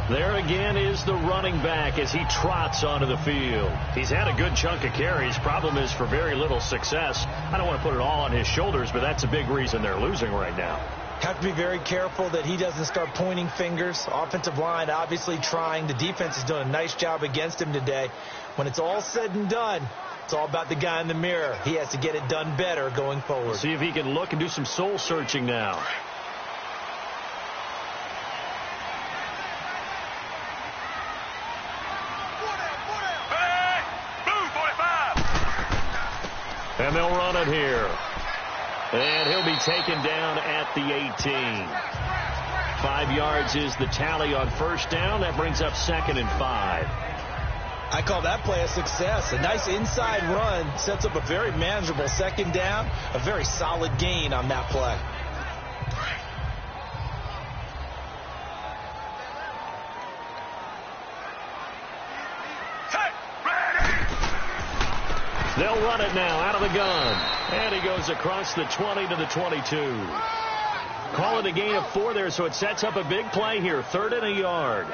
There again is the running back as he trots onto the field. He's had a good chunk of carries. Problem is for very little success. I don't want to put it all on his shoulders, but that's a big reason they're losing right now. Have to be very careful that he doesn't start pointing fingers. Offensive line obviously trying. The defense is doing a nice job against him today. When it's all said and done, it's all about the guy in the mirror. He has to get it done better going forward. See if he can look and do some soul searching now. And they'll run it here. And he'll be taken down at the 18. 5 yards is the tally on first down. That brings up 2nd and 5. I call that play a success. A nice inside run sets up a very manageable 2nd down. A very solid gain on that play. They'll run it now out of the gun. And he goes across the 20 to the 22. Call it a gain of 4 there, so it sets up a big play here. 3rd and a yard.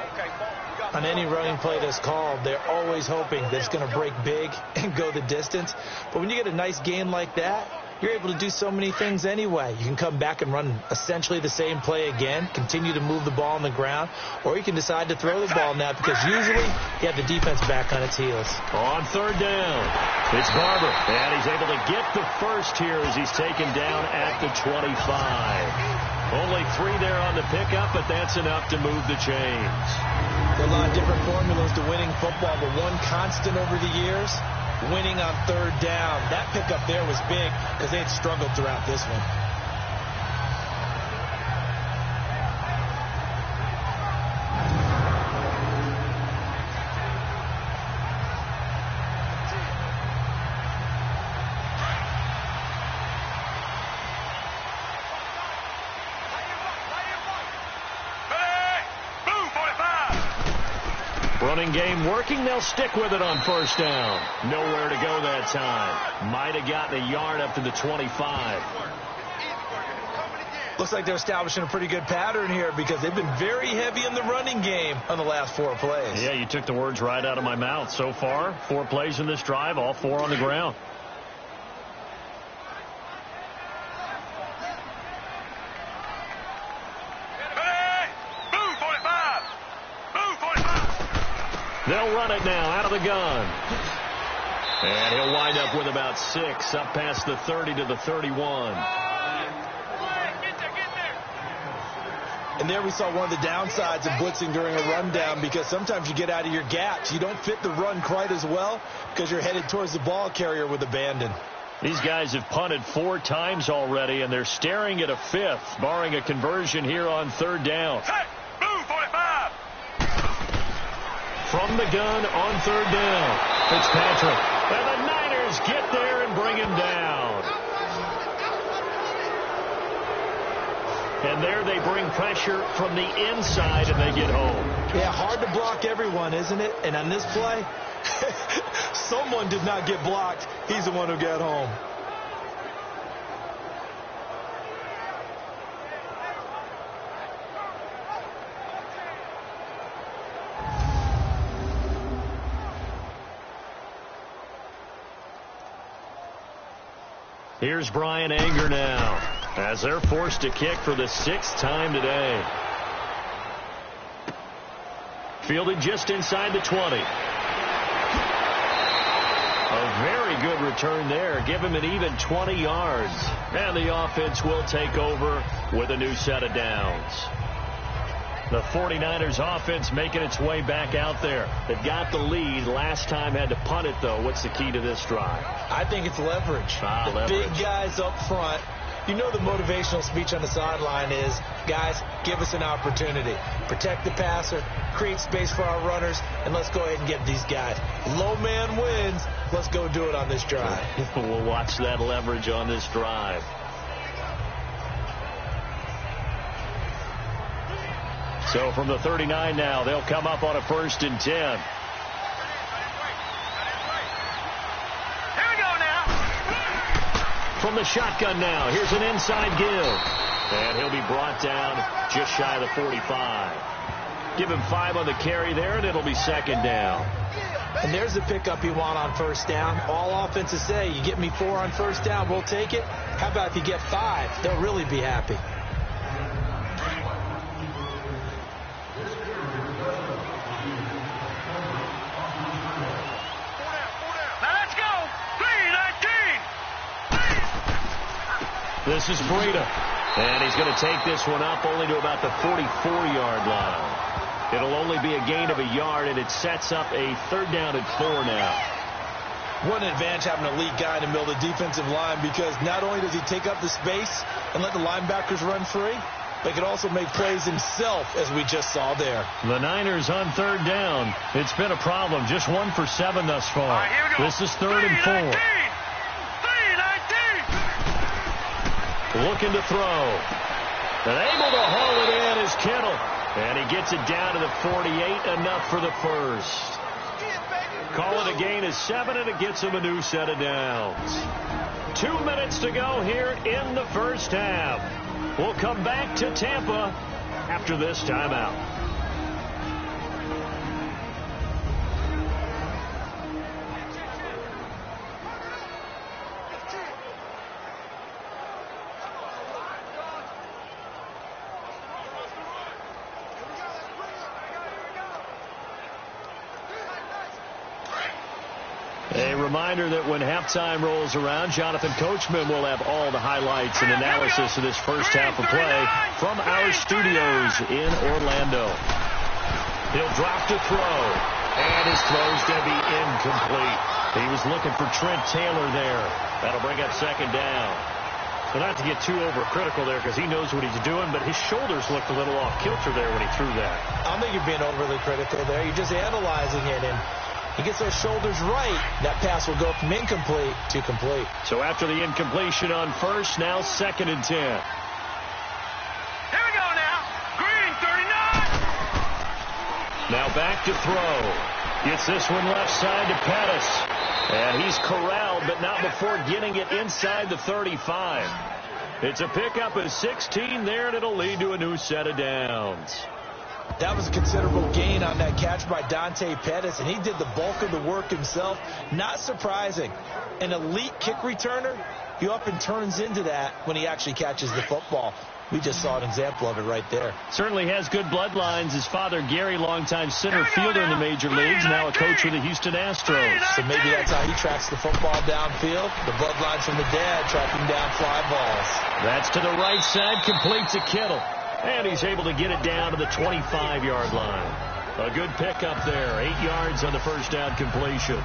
On any running play that's called, they're always hoping that it's going to break big and go the distance. But when you get a nice gain like that, you're able to do so many things anyway. You can come back and run essentially the same play again, continue to move the ball on the ground, or you can decide to throw the ball now because usually you have the defense back on its heels. On 3rd down, it's Barber, and he's able to get the first here as he's taken down at the 25. Only 3 there on the pickup, but that's enough to move the chains. There are a lot of different formulas to winning football, but one constant over the years, winning on 3rd down. That pickup there was big because they had struggled throughout this one. Running game working. They'll stick with it on first down. Nowhere to go that time. Might have gotten a yard up to the 25. Looks like they're establishing a pretty good pattern here because they've been very heavy in the running game on the last 4 plays. Yeah, you took the words right out of my mouth. So far, 4 plays in this drive, all 4 on the ground. They'll run it now out of the gun. And he'll wind up with about 6 up past the 30 to the 31. And there we saw one of the downsides of blitzing during a rundown because sometimes you get out of your gaps. You don't fit the run quite as well because you're headed towards the ball carrier with abandon. These guys have punted 4 times already, and they're staring at a 5th, barring a conversion here on 3rd down. From the gun on 3rd down, Fitzpatrick. And the Niners get there and bring him down. And there they bring pressure from the inside, and they get home. Yeah, hard to block everyone, isn't it? And on this play, someone did not get blocked. He's the one who got home. Here's Brian Anger now as they're forced to kick for the 6th time today. Fielded just inside the 20. A very good return there. Give him an even 20 yards. And the offense will take over with a new set of downs. The 49ers offense making its way back out there. They've got the lead. Last time had to punt it, though. What's the key to this drive? I think it's leverage. Leverage. Big guys up front. You know the motivational speech on the sideline is, guys, give us an opportunity. Protect the passer, create space for our runners, and let's go ahead and get these guys. Low man wins. Let's go do it on this drive. We'll watch that leverage on this drive. So from the 39 now, they'll come up on a 1st and 10. Here we go now. From the shotgun now, here's an inside give. And he'll be brought down just shy of the 45. Give him 5 on the carry there, and it'll be second down. And there's the pickup you want on first down. All offenses say, you get me 4 on first down, we'll take it. How about if you get 5? They'll really be happy. This is Breida, and he's going to take this one up only to about the 44-yard line. It'll only be a gain of a yard, and it sets up a 3rd down and 4 now. What an advantage having an elite guy in the middle of the defensive line, because not only does he take up the space and let the linebackers run free, but he can also make plays himself, as we just saw there. The Niners on 3rd down. It's been a problem. Just 1 for 7 thus far. This is 3rd and 4. Looking to throw. And able to haul it in is Kittle. And he gets it down to the 48, enough for the first. Call it a gain of 7, and it gets him a new set of downs. 2 minutes to go here in the first half. We'll come back to Tampa after this timeout. A reminder that when halftime rolls around, Jonathan Coachman will have all the highlights and analysis of this first half of play from our studios in Orlando. He'll drop to throw, and his throw's going to be incomplete. He was looking for Trent Taylor there. That'll bring up 2nd down. So not to get too overcritical there, because he knows what he's doing, but his shoulders looked a little off kilter there when he threw that. I don't think you're being overly critical there. You're just analyzing it, and he gets those shoulders right, that pass will go from incomplete to complete. So after the incompletion on first, now 2nd and 10. Here we go now. Green, 39. Now back to throw. Gets this one left side to Pettis. And he's corralled, but not before getting it inside the 35. It's a pickup of 16 there, and it'll lead to a new set of downs. That was a considerable gain on that catch by Dante Pettis, and he did the bulk of the work himself. Not surprising. An elite kick returner, he often turns into that when he actually catches the football. We just saw an example of it right there. Certainly has good bloodlines. His father, Gary, longtime center fielder in the major leagues, now a coach with the Houston Astros. So maybe that's how he tracks the football downfield. The bloodlines from the dad tracking down fly balls. That's to the right side, complete to Kittle. And he's able to get it down to the 25-yard line. A good pickup there. 8 yards on the first down completion.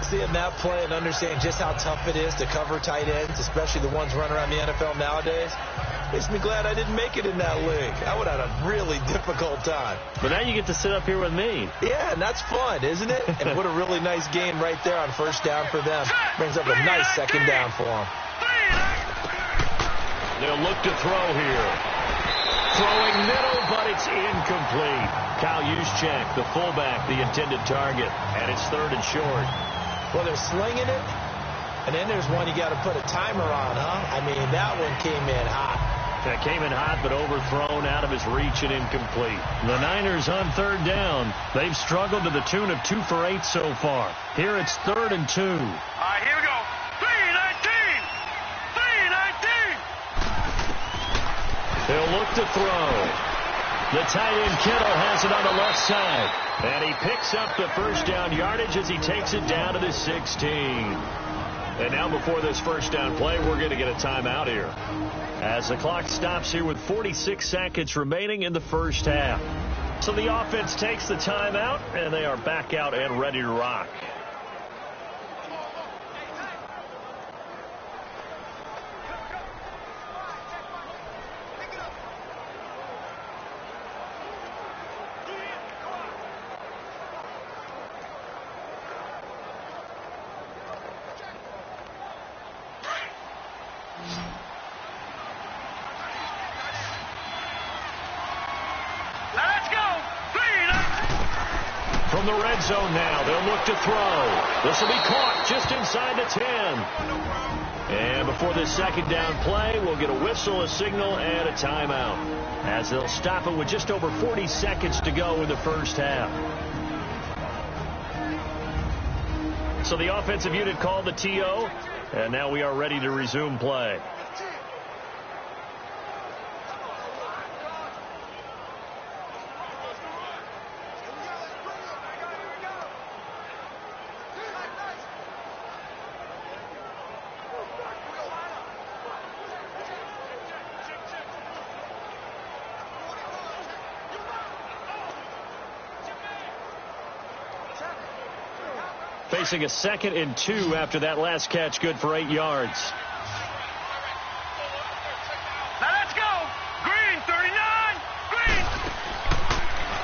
Seeing that play and understand just how tough it is to cover tight ends, especially the ones running around the NFL nowadays, makes me glad I didn't make it in that league. I would have had a really difficult time. But now you get to sit up here with me. Yeah, and that's fun, isn't it? And what a really nice game right there on first down for them. Brings up a nice 2nd down for them. They'll look to throw here. Throwing middle, but it's incomplete. Kyle Juszczyk, the fullback, the intended target. And it's 3rd and short. Well, they're slinging it. And then there's one you got to put a timer on, huh? I mean, that one came in hot. That came in hot, but overthrown out of his reach and incomplete. The Niners on 3rd down. They've struggled to the tune of 2 for 8 so far. Here it's 3rd and 2. All right, here we go. 3-19. 3-19. They'll look to throw. The tight end Kittle has it on the left side. And he picks up the first down yardage as he takes it down to the 16. And now before this first down play, we're going to get a timeout here, as the clock stops here with 46 seconds remaining in the first half. So the offense takes the timeout, and they are back out and ready to rock. From the red zone now, they'll look to throw. This will be caught just inside the 10. And before this second down play, we'll get a whistle, a signal, and a timeout, as they'll stop it with just over 40 seconds to go in the first half. So the offensive unit called the TO, and now we are ready to resume play. Facing a 2nd and 2 after that last catch, good for 8 yards. Now let's go. Green, 39. Green.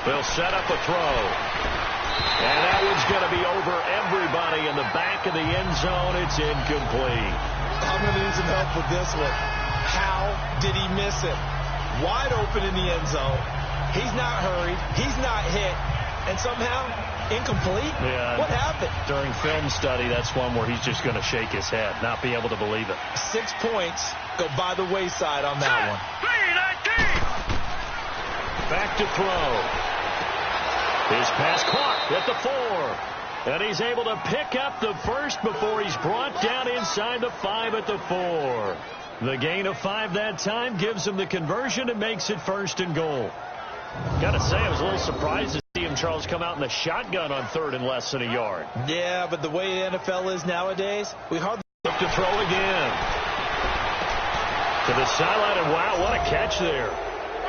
They'll set up a throw. And that one's going to be over everybody in the back of the end zone. It's incomplete. I'm going to need some help with this one. How did he miss it? Wide open in the end zone. He's not hurried. He's not hit. And somehow incomplete? Yeah. What happened? During film study, that's one where he's just going to shake his head, not be able to believe it. 6 points go by the wayside on that one. 3-19. Back to throw. His pass caught at the 4. And he's able to pick up the first before he's brought down inside the 5 at the 4. The gain of 5 that time gives him the conversion and makes it 1st and goal. Got to say, I was a little surprised to see him, Charles, come out in the shotgun on 3rd and less than a yard. Yeah, but the way the NFL is nowadays, we hardly Look to throw again. To the sideline, and wow, what a catch there.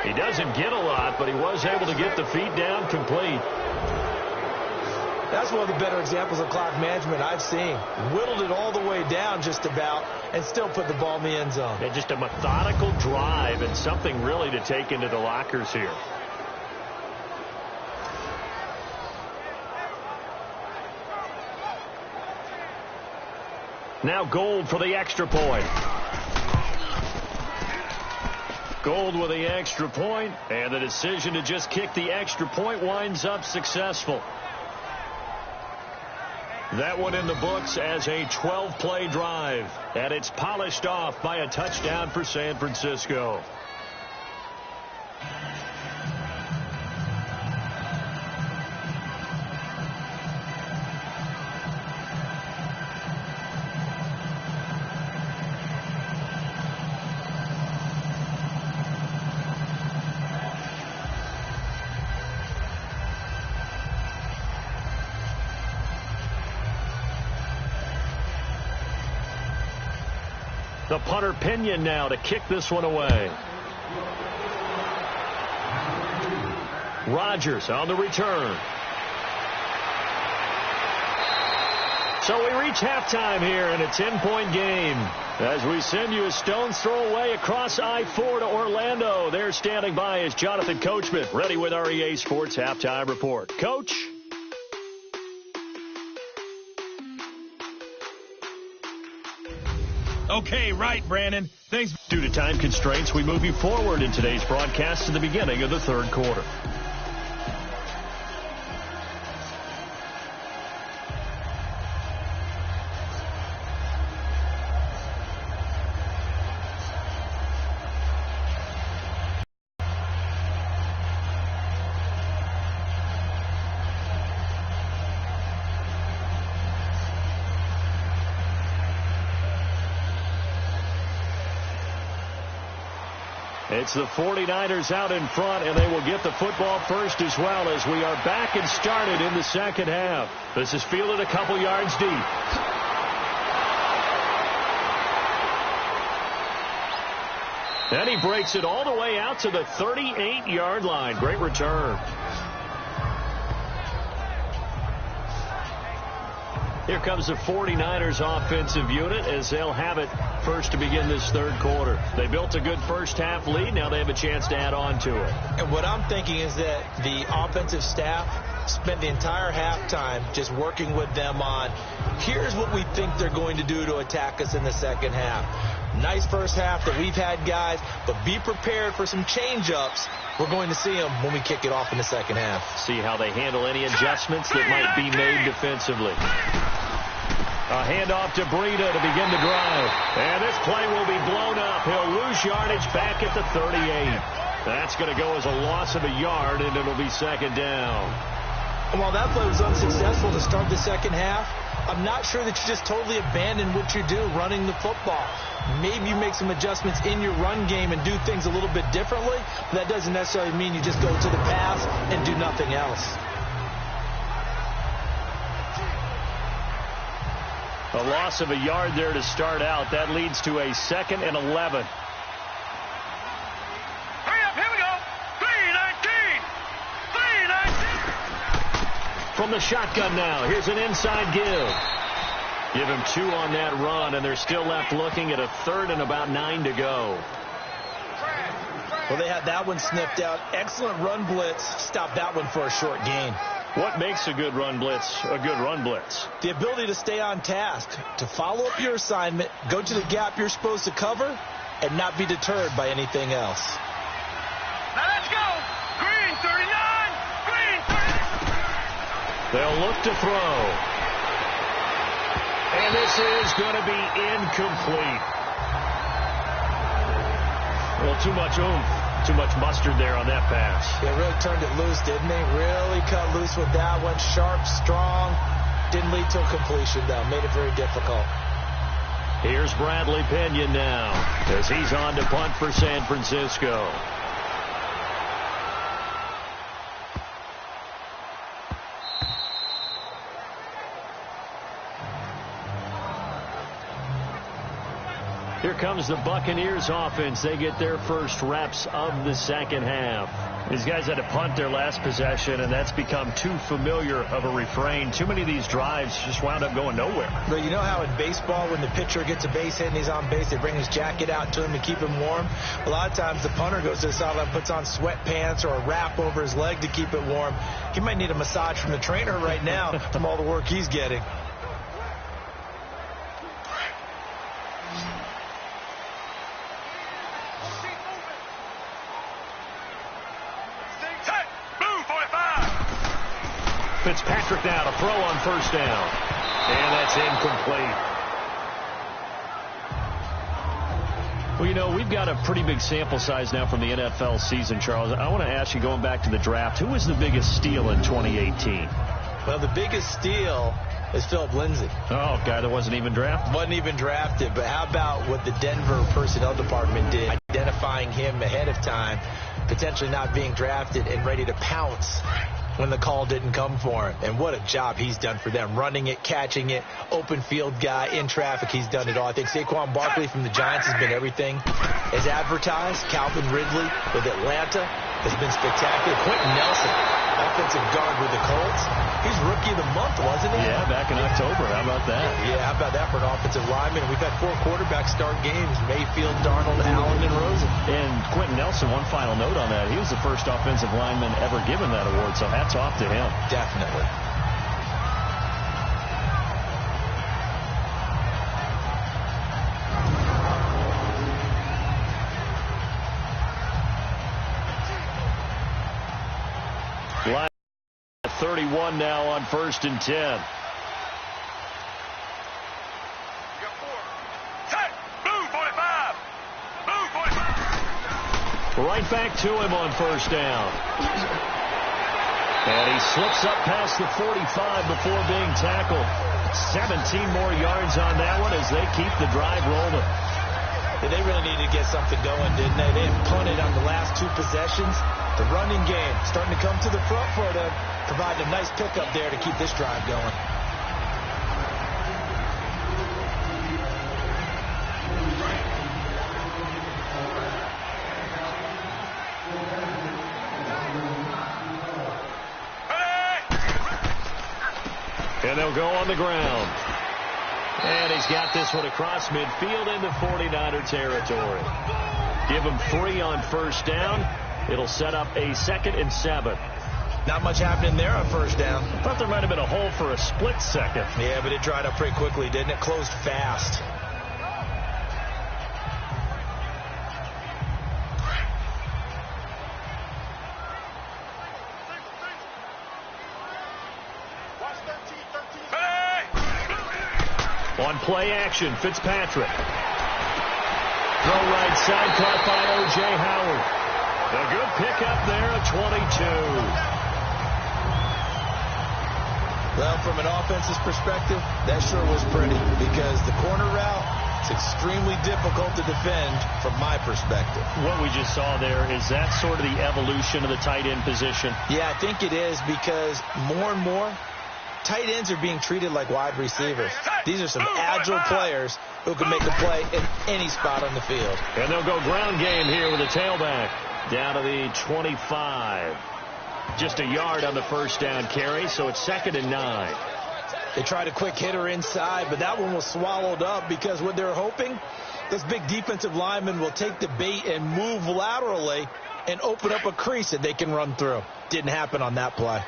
He doesn't get a lot, but he was able to get the feet down complete. That's one of the better examples of clock management I've seen. Whittled it all the way down just about and still put the ball in the end zone. And just a methodical drive and something really to take into the lockers here. Now Gold for the extra point. Gold with the extra point, and the decision to just kick the extra point winds up successful. That one in the books as a 12-play drive, and it's polished off by a touchdown for San Francisco. The punter Pinion now to kick this one away. Rodgers on the return. So we reach halftime here in a 10-point game as we send you a stone's throw away across I-4 to Orlando. There standing by is Jonathan Coachman, ready with our EA Sports Halftime Report. Coach? Okay, right, Brandon. Thanks. Due to time constraints, we move you forward in today's broadcast to the beginning of the 3rd quarter. It's the 49ers out in front, and they will get the football first as well as we are back and started in the second half. This is fielded a couple yards deep. And he breaks it all the way out to the 38-yard line. Great return. Here comes the 49ers offensive unit as they'll have it first to begin this 3rd quarter. They built a good first half lead. Now they have a chance to add on to it. And what I'm thinking is that the offensive staff spent the entire halftime just working with them on, here's what we think they're going to do to attack us in the second half. Nice first half that we've had, guys, but be prepared for some change-ups. We're going to see them when we kick it off in the second half. See how they handle any adjustments that might be made defensively. A handoff to Breida to begin the drive. And this play will be blown up. He'll lose yardage back at the 38. That's going to go as a loss of a yard, and it'll be second down. And while that play was unsuccessful to start the second half, I'm not sure that you just totally abandon what you do running the football. Maybe you make some adjustments in your run game and do things a little bit differently, but that doesn't necessarily mean you just go to the pass and do nothing else. A loss of a yard there to start out. That leads to a 2nd and 11. Hurry up, here we go. 3-19. 3-19. From the shotgun now, here's an inside give. Give him 2 on that run, and they're still left looking at a 3rd and about 9 to go. Well, they had that one sniffed out. Excellent run blitz. Stopped that one for a short gain. What makes a good run blitz a good run blitz? The ability to stay on task, to follow up your assignment, go to the gap you're supposed to cover, and not be deterred by anything else. Now let's go. Green 39. Green 39. They'll look to throw. And this is going to be incomplete. Well, too much oomph. Too much mustard there on that pass. Yeah, really turned it loose, didn't he? Really cut loose with that one. Sharp, strong. Didn't lead to a completion, though. Made it very difficult. Here's Bradley Pinion now as he's on to punt for San Francisco. Here comes the Buccaneers offense. They get their first reps of the second half. These guys had to punt their last possession, and that's become too familiar of a refrain. Too many of these drives just wound up going nowhere. But you know how in baseball, when the pitcher gets a base hit and he's on base, they bring his jacket out to him to keep him warm? A lot of times the punter goes to the sideline, puts on sweatpants or a wrap over his leg to keep it warm. He might need a massage from the trainer right now from all the work he's getting. Fitzpatrick now to throw on first down. And that's incomplete. Well, you know, we've got a pretty big sample size now from the NFL season, Charles. I want to ask you, going back to the draft, who was the biggest steal in 2018? Well, the biggest steal is Philip Lindsay. Oh, guy that wasn't even drafted? Wasn't even drafted, but how about what the Denver personnel department did, identifying him ahead of time, potentially not being drafted and ready to pounce when the call didn't come for him. And what a job he's done for them. Running it, catching it, open field guy, in traffic, he's done it all. I think Saquon Barkley from the Giants has been everything as advertised. Calvin Ridley with Atlanta has been spectacular. Quentin Nelson, offensive guard with the Colts. He's rookie of the month, wasn't he? Yeah, back in October. How about that? Yeah, how about that for an offensive lineman? We've had 4 quarterbacks start games: Mayfield, Darnold, Allen, and Rosen. And Quentin Nelson, one final note on that. He was the first offensive lineman ever given that award, so hats off to him. Definitely. Line 31 now on 1st and 10. Right back to him on first down. And he slips up past the 45 before being tackled. 17 more yards on that one as they keep the drive rolling. Yeah, they really needed to get something going, didn't they? They had punted on the last 2 possessions. The running game starting to come to the front for them, providing a nice pickup there to keep this drive going. And they'll go on the ground. And he's got this one across midfield into 49er territory. Give him 3 on first down. It'll set up a 2nd and 7. Not much happening there on first down. I thought there might have been a hole for a split second. Yeah, but it dried up pretty quickly, didn't it? Closed fast. On play action, Fitzpatrick. Throw right side, caught by O.J. Howard. A good pickup there at 22. Well, from an offense's perspective, that sure was pretty because the corner route, it's extremely difficult to defend from my perspective. What we just saw there, is that sort of the evolution of the tight end position? Yeah, I think it is because more and more, tight ends are being treated like wide receivers. These are some agile players who can make a play in any spot on the field. And they'll go ground game here with a tailback down to the 25. Just a yard on the first down carry, so it's 2nd and 9. They tried a quick hitter inside, but that one was swallowed up because what they're hoping, this big defensive lineman will take the bait and move laterally and open up a crease that they can run through. Didn't happen on that play.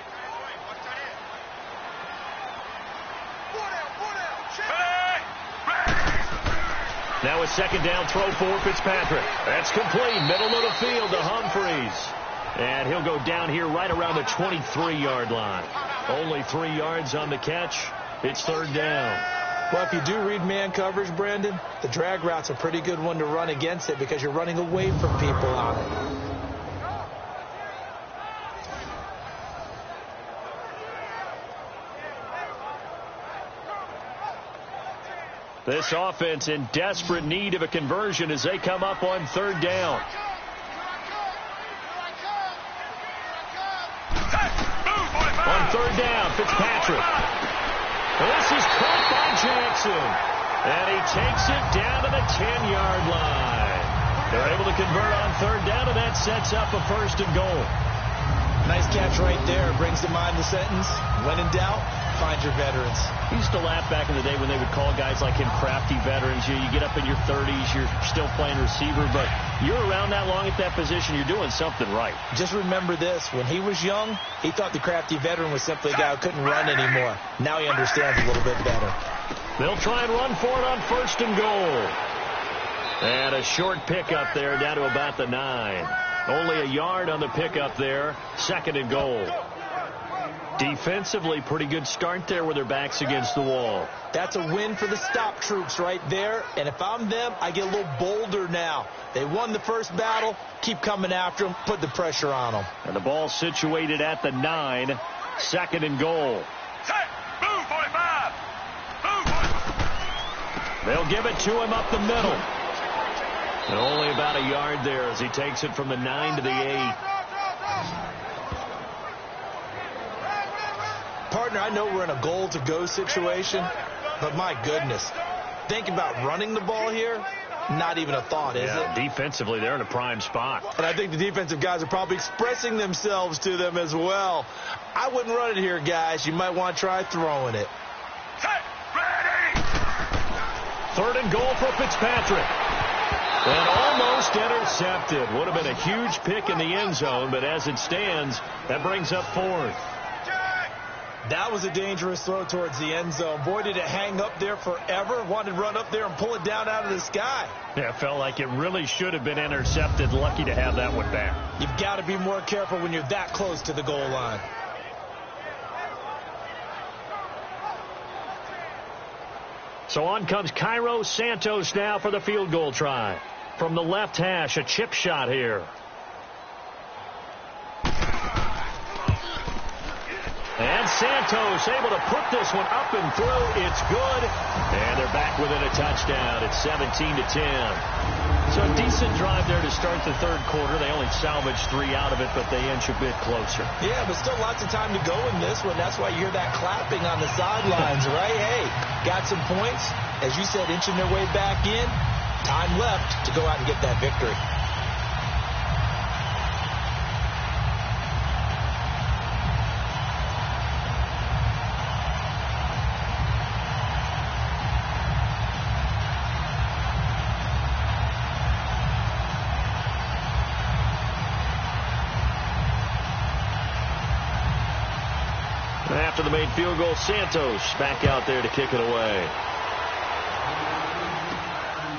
Now a 2nd down throw for Fitzpatrick. That's complete. Middle of the field to Humphreys. And he'll go down here right around the 23-yard line. Only 3 yards on the catch. It's 3rd down. Well, if you do read man coverage, Brandon, the drag route's a pretty good one to run against it because you're running away from people on it. This offense in desperate need of a conversion as they come up on 3rd down. On 3rd down, Fitzpatrick. This is caught by Jackson. And he takes it down to the 10-yard line. They're able to convert on 3rd down, and that sets up a 1st and goal. Nice catch right there. Brings to mind the sentence, when in doubt, find your veterans. We used to laugh back in the day when they would call guys like him crafty veterans. You get up in your 30s, you're still playing receiver, but you're around that long at that position, you're doing something right. Just remember this. When he was young, he thought the crafty veteran was simply a guy who couldn't run anymore. Now he understands a little bit better. They'll try and run for it on 1st and goal. And a short pickup there down to about the 9. Only a yard on the pickup there. 2nd and goal. Defensively, pretty good start there with their backs against the wall. That's a win for the stop troops right there. And if I'm them, I get a little bolder now. They won the first battle. Keep coming after them. Put the pressure on them. And the ball situated at the 9. 2nd and goal. Move, 45. Move, 45. They'll give it to him up the middle. And only about a yard there as he takes it from the 9 to the 8. Partner, I know we're in a goal-to-go situation, but my goodness, thinking about running the ball here, not even a thought, is it? Defensively, they're in a prime spot. And I think the defensive guys are probably expressing themselves to them as well. I wouldn't run it here, guys. You might want to try throwing it. Set, ready. 3rd and goal for Fitzpatrick. And almost intercepted. Would have been a huge pick in the end zone, but as it stands, that brings up 4th. That was a dangerous throw towards the end zone. Boy, did it hang up there forever. Wanted to run up there and pull it down out of the sky. Yeah, it felt like it really should have been intercepted. Lucky to have that one back. You've got to be more careful when you're that close to the goal line. So on comes Cairo Santos now for the field goal try. From the left hash, a chip shot here. And Santos able to put this one up and through. It's good. And they're back within a touchdown. It's 17-10. So a decent drive there to start the 3rd quarter. They only salvaged 3 out of it, but they inch a bit closer. Yeah, but still lots of time to go in this one. That's why you hear that clapping on the sidelines, right? Hey, got some points. As you said, inching their way back in. Time left to go out and get that victory. After the made field goal, Santos back out there to kick it away.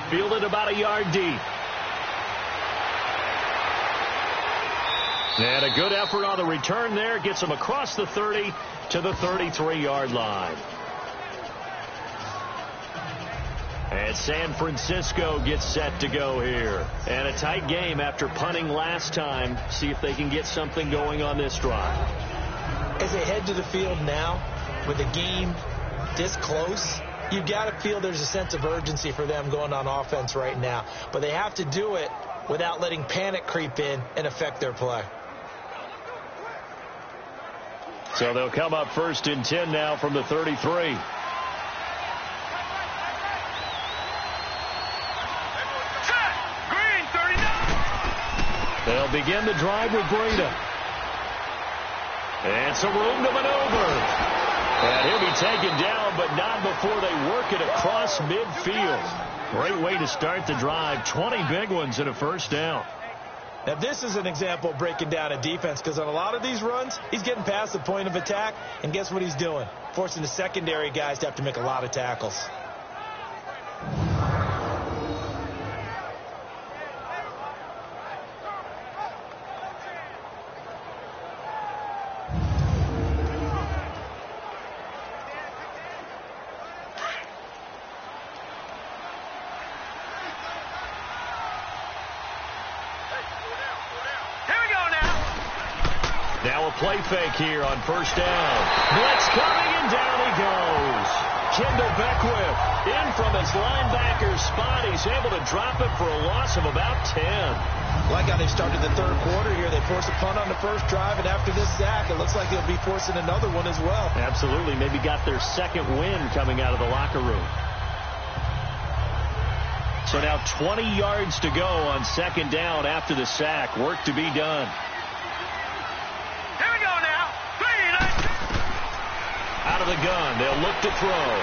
Fielded about a yard deep. And a good effort on the return there. Gets him across the 30 to the 33-yard line. And San Francisco gets set to go here. And a tight game after punting last time. See if they can get something going on this drive. As they head to the field now, with the game this close, you've got to feel there's a sense of urgency for them going on offense right now. But they have to do it without letting panic creep in and affect their play. So they'll come up 1st and 10 now from the 33. They'll begin the drive with Breda. And some room to maneuver. And he'll be taken down, but not before they work it across midfield. Great way to start the drive. 20 big ones and a first down. Now, this is an example of breaking down a defense, because on a lot of these runs, he's getting past the point of attack, and guess what he's doing? Forcing the secondary guys to have to make a lot of tackles. Play fake here on 1st down. Blitz coming, and down he goes. Kendall Beckwith in from his linebacker spot. He's able to drop it for a loss of about 10. Like how they started the 3rd quarter here. They forced a punt on the first drive, and after this sack, it looks like they'll be forcing another one as well. Absolutely. Maybe got their 2nd win coming out of the locker room. So now 20 yards to go on 2nd down after the sack. Work to be done. Out of the gun, they'll look to throw.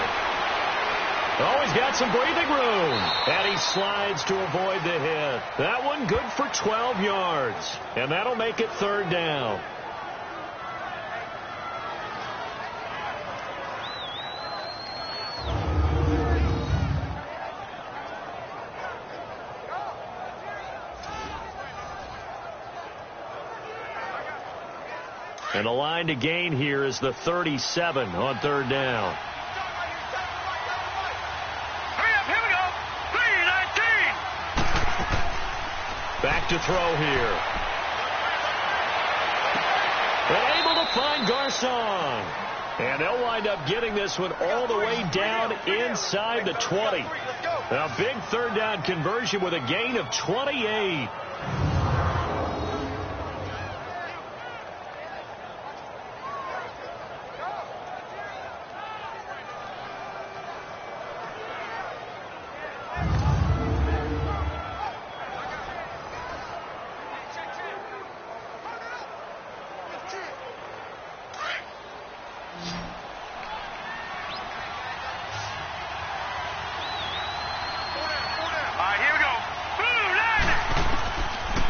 Oh, he's got some breathing room. And he slides to avoid the hit. That one good for 12 yards. And that'll make it 3rd down. And the line to gain here is the 37 on 3rd down. Hurry up, here we go. 3-19. Back to throw here. And able to find Garcon. And they'll wind up getting this one all the way down inside the 20. A big 3rd down conversion with a gain of 28.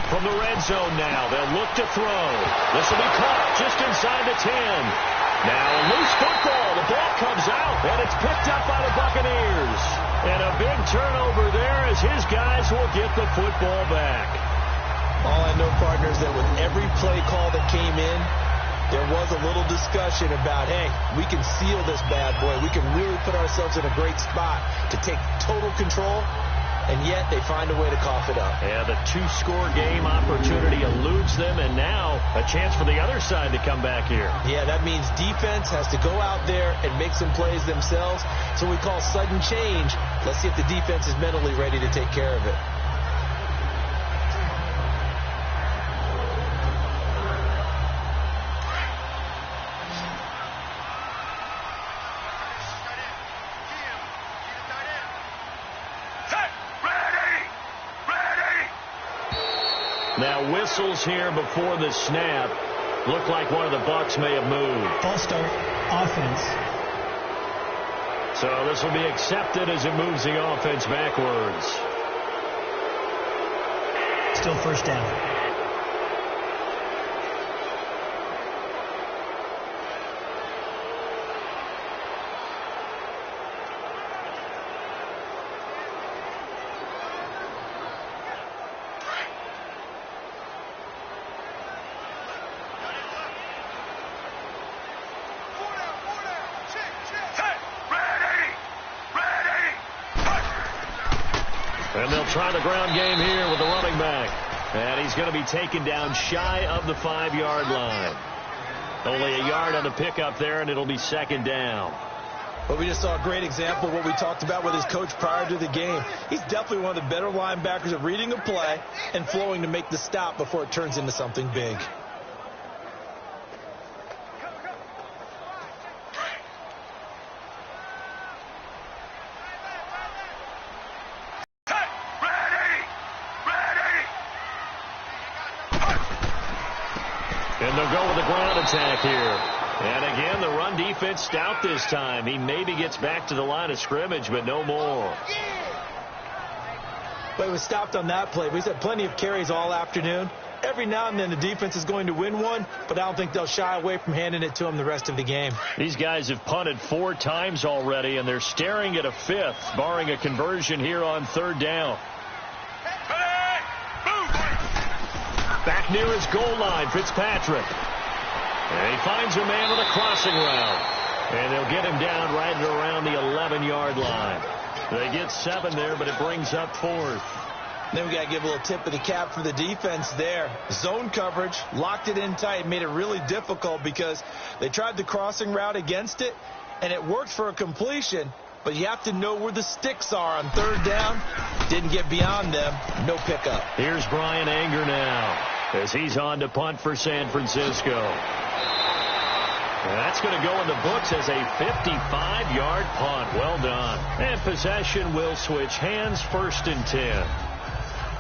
From the red zone now, they'll look to throw. This will be caught just inside the 10. Now a loose football. The ball comes out, and it's picked up by the Buccaneers. And a big turnover there as his guys will get the football back. All I know, partners, that with every play call that came in, there was a little discussion about, hey, we can seal this bad boy. We can really put ourselves in a great spot to take total control. And yet they find a way to cough it up. Yeah, the 2-score game opportunity eludes them, and now a chance for the other side to come back here. Yeah, that means defense has to go out there and make some plays themselves. So we call sudden change. Let's see if the defense is mentally ready to take care of it. Now whistles here before the snap. Look like one of the Bucs may have moved. False start, offense. So this will be accepted as it moves the offense backwards. Still 1st down. And they'll try the ground game here with the running back. And he's going to be taken down shy of the 5-yard line. Only a yard on the pickup there, and it'll be second down. But we just saw a great example of what we talked about with his coach prior to the game. He's definitely one of the better linebackers at reading a play and flowing to make the stop before it turns into something big. And they'll go with the ground attack here. And again, the run defense stout this time. He maybe gets back to the line of scrimmage, but no more. But he was stopped on that play. We've had plenty of carries all afternoon. Every now and then the defense is going to win one, but I don't think they'll shy away from handing it to him the rest of the game. These guys have punted 4 times already, and they're staring at a 5th, barring a conversion here on 3rd down. Back near his goal line, Fitzpatrick. And he finds a man with a crossing route. And they'll get him down right at around the 11-yard line. They get 7 there, but it brings up 4th. Then we got to give a little tip of the cap for the defense there. Zone coverage, locked it in tight, made it really difficult because they tried the crossing route against it, and it worked for a completion. But you have to know where the sticks are on 3rd down. Didn't get beyond them. No pickup. Here's Brian Anger now as he's on to punt for San Francisco. And that's going to go in the books as a 55-yard punt. Well done. And possession will switch hands, 1st and 10.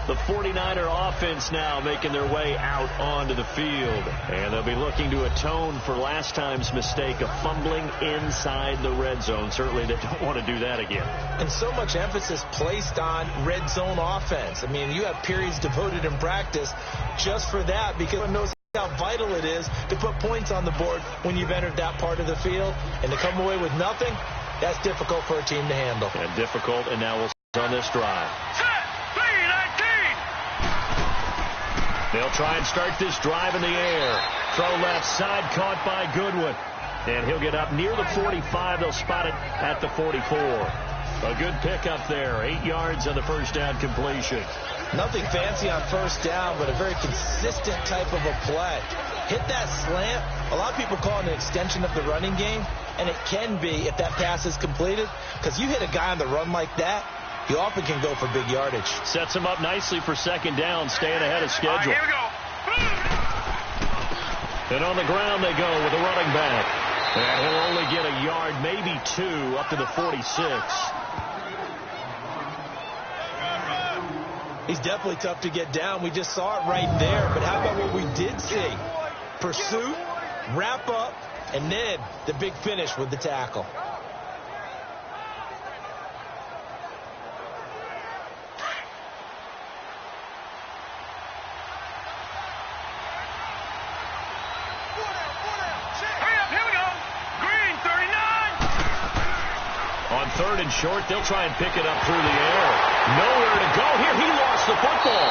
The 49er offense now making their way out onto the field. And they'll be looking to atone for last time's mistake of fumbling inside the red zone. Certainly they don't want to do that again. And so much emphasis placed on red zone offense. I mean, you have periods devoted in practice just for that because everyone knows how vital it is to put points on the board when you've entered that part of the field. And to come away with nothing, that's difficult for a team to handle. And difficult, and now we'll see on this drive. They'll try and start this drive in the air. Throw left side, caught by Goodwin. And he'll get up near the 45. They'll spot it at the 44. A good pickup there. 8 yards on the 1st down completion. Nothing fancy on 1st down, but a very consistent type of a play. Hit that slant. A lot of people call it an extension of the running game, and it can be if that pass is completed, because you hit a guy on the run like that, you often can go for big yardage. Sets him up nicely for 2nd down, staying ahead of schedule. Here we go. And on the ground they go with the running back. And he'll only get a yard, maybe 2, up to the 46. He's definitely tough to get down. We just saw it right there. But how about what we did see? Pursuit, wrap up, and then the big finish with the tackle. On 3rd and short, they'll try and pick it up through the air. Nowhere to go here. He lost the football.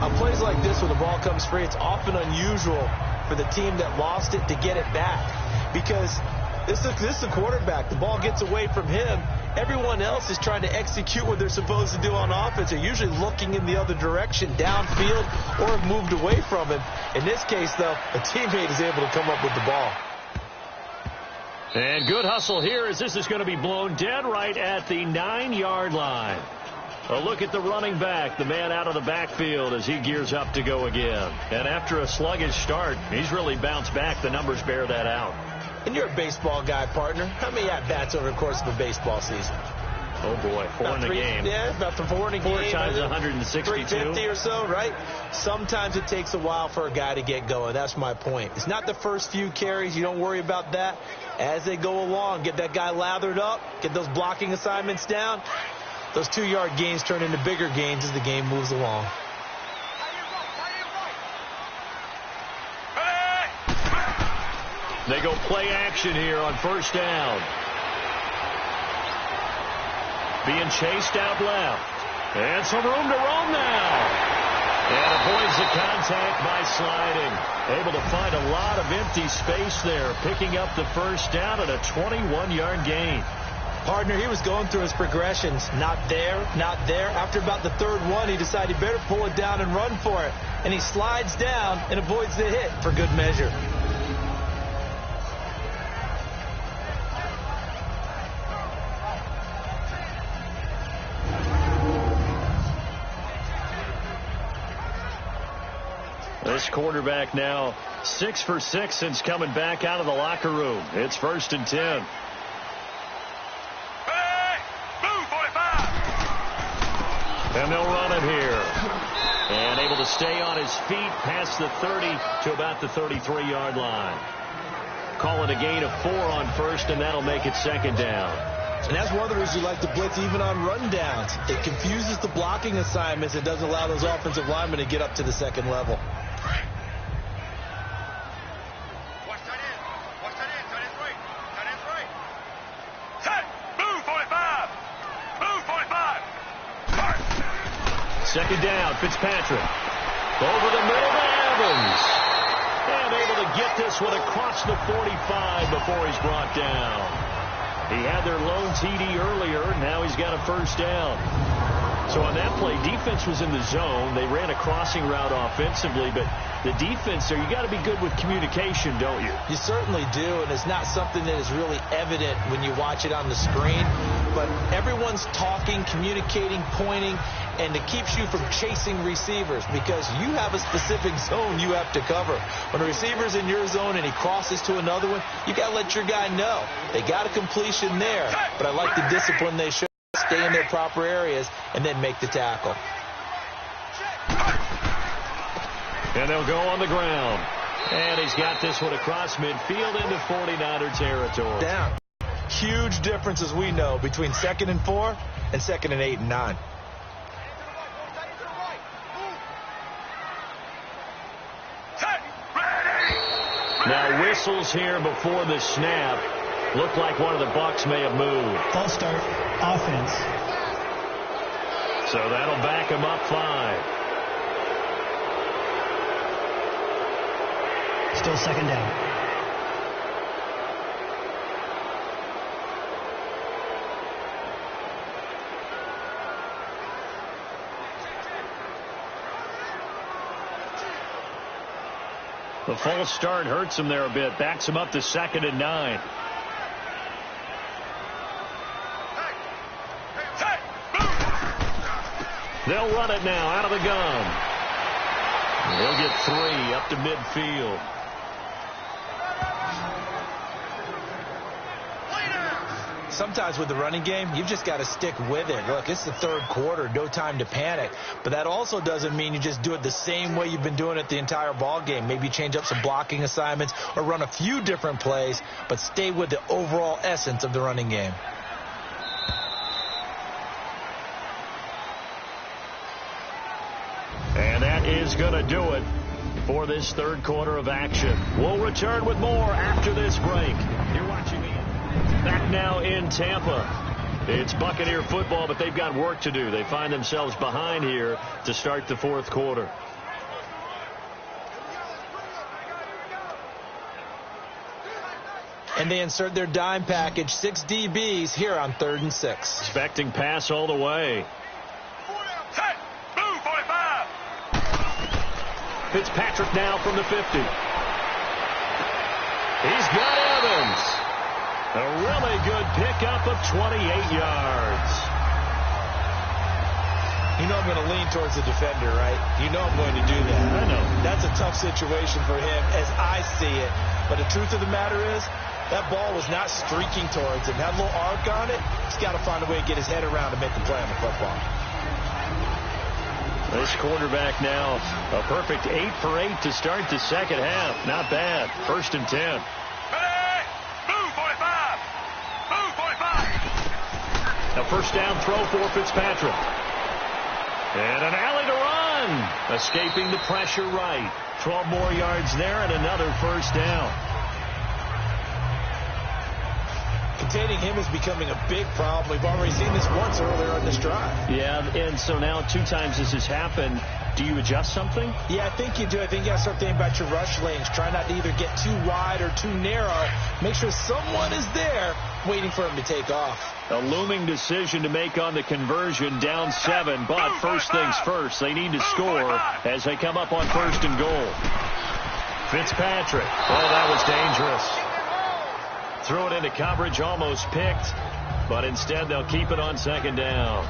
On plays like this where the ball comes free, it's often unusual for the team that lost it to get it back. Because this is the quarterback. The ball gets away from him. Everyone else is trying to execute what they're supposed to do on offense. They're usually looking in the other direction, downfield, or have moved away from him. In this case, though, a teammate is able to come up with the ball. And good hustle here as this is going to be blown dead right at the 9-yard line. A look at the running back, the man out of the backfield as he gears up to go again. And after a sluggish start, he's really bounced back. The numbers bear that out. And you're a baseball guy, partner. How many at-bats over the course of a baseball season? Oh, boy, 4 in a game. Yeah, about 4 in a game. 4 times 162. 350 or so, right? Sometimes it takes a while for a guy to get going. That's my point. It's not the first few carries. You don't worry about that. As they go along, get that guy lathered up, get those blocking assignments down. Those 2-yard gains turn into bigger gains as the game moves along. They go play action here on 1st down. Being chased out left. And some room to roam now. And avoids the contact by sliding. Able to find a lot of empty space there, picking up the first down and a 21-yard gain. Partner, he was going through his progressions. Not there, not there. After about the third one, he decided he better pull it down and run for it. And he slides down and avoids the hit for good measure. This quarterback now 6 for 6 since coming back out of the locker room. It's 1st and 10. And they'll run it here. And able to stay on his feet past the 30 to about the 33-yard line. Call it a gain of 4 on first, and that'll make it 2nd down. And that's one of the reasons you like to blitz even on rundowns. It confuses the blocking assignments. It doesn't allow those offensive linemen to get up to the second level. Second down, Fitzpatrick. Over the middle to Evans. And able to get this one across the 45 before he's brought down. He had their lone TD earlier. Now he's got a first down. So on that play, defense was in the zone. They ran a crossing route offensively, but the defense there, you got to be good with communication, don't you? You certainly do, and it's not something that is really evident when you watch it on the screen. But everyone's talking, communicating, pointing, and it keeps you from chasing receivers because you have a specific zone you have to cover. When a receiver's in your zone and he crosses to another one, you got to let your guy know. They got a completion there, but I like the discipline they show. Stay in their proper areas and then make the tackle. And they'll go on the ground. And he's got this one across midfield into 49er territory. Down. Huge difference, as we know, between 2nd and 4 and 2nd and 8 and 9. Now whistles here before the snap. Looked like one of the Bucs may have moved. False start, offense. So that'll back him up 5. Still 2nd down. The false start hurts him there a bit. Backs him up to 2nd and 9. They'll run it now out of the gun. They'll get 3 up to midfield. Sometimes with the running game, you've just got to stick with it. Look, it's the 3rd quarter, no time to panic. But that also doesn't mean you just do it the same way you've been doing it the entire ball game. Maybe change up some blocking assignments or run a few different plays, but stay with the overall essence of the running game. And that is going to do it for this 3rd quarter of action. We'll return with more after this break. You're watching me. Back now in Tampa. It's Buccaneer football, but they've got work to do. They find themselves behind here to start the 4th quarter. And they insert their dime package, 6 DBs here on 3rd and 6. Expecting pass all the way. Fitzpatrick now from the 50. He's got Evans. A really good pickup of 28 yards. You know I'm going to lean towards the defender, right? You know I'm going to do that. I know. That's a tough situation for him as I see it. But the truth of the matter is, that ball was not streaking towards him. Had a little arc on it. He's got to find a way to get his head around to make the play on the football. This quarterback now a perfect 8 for 8 to start the 2nd half. Not bad. 1st and 10. A first down throw for Fitzpatrick. And an alley to run. Escaping the pressure right. 12 more yards there and another first down. containing him is becoming a big problem. We've already seen this once earlier on this drive. Yeah, and so now 2 times this has happened. Do you adjust something? Yeah, I think you do. I think you got to start thinking about your rush lanes. Try not to either get too wide or too narrow. Make sure someone is there waiting for him to take off. A looming decision to make on the conversion, down 7. But first things first, they need to score as they come up on 1st and goal. Fitzpatrick. Oh, that was dangerous. Threw it into coverage, almost picked. But instead, they'll keep it on 2nd down.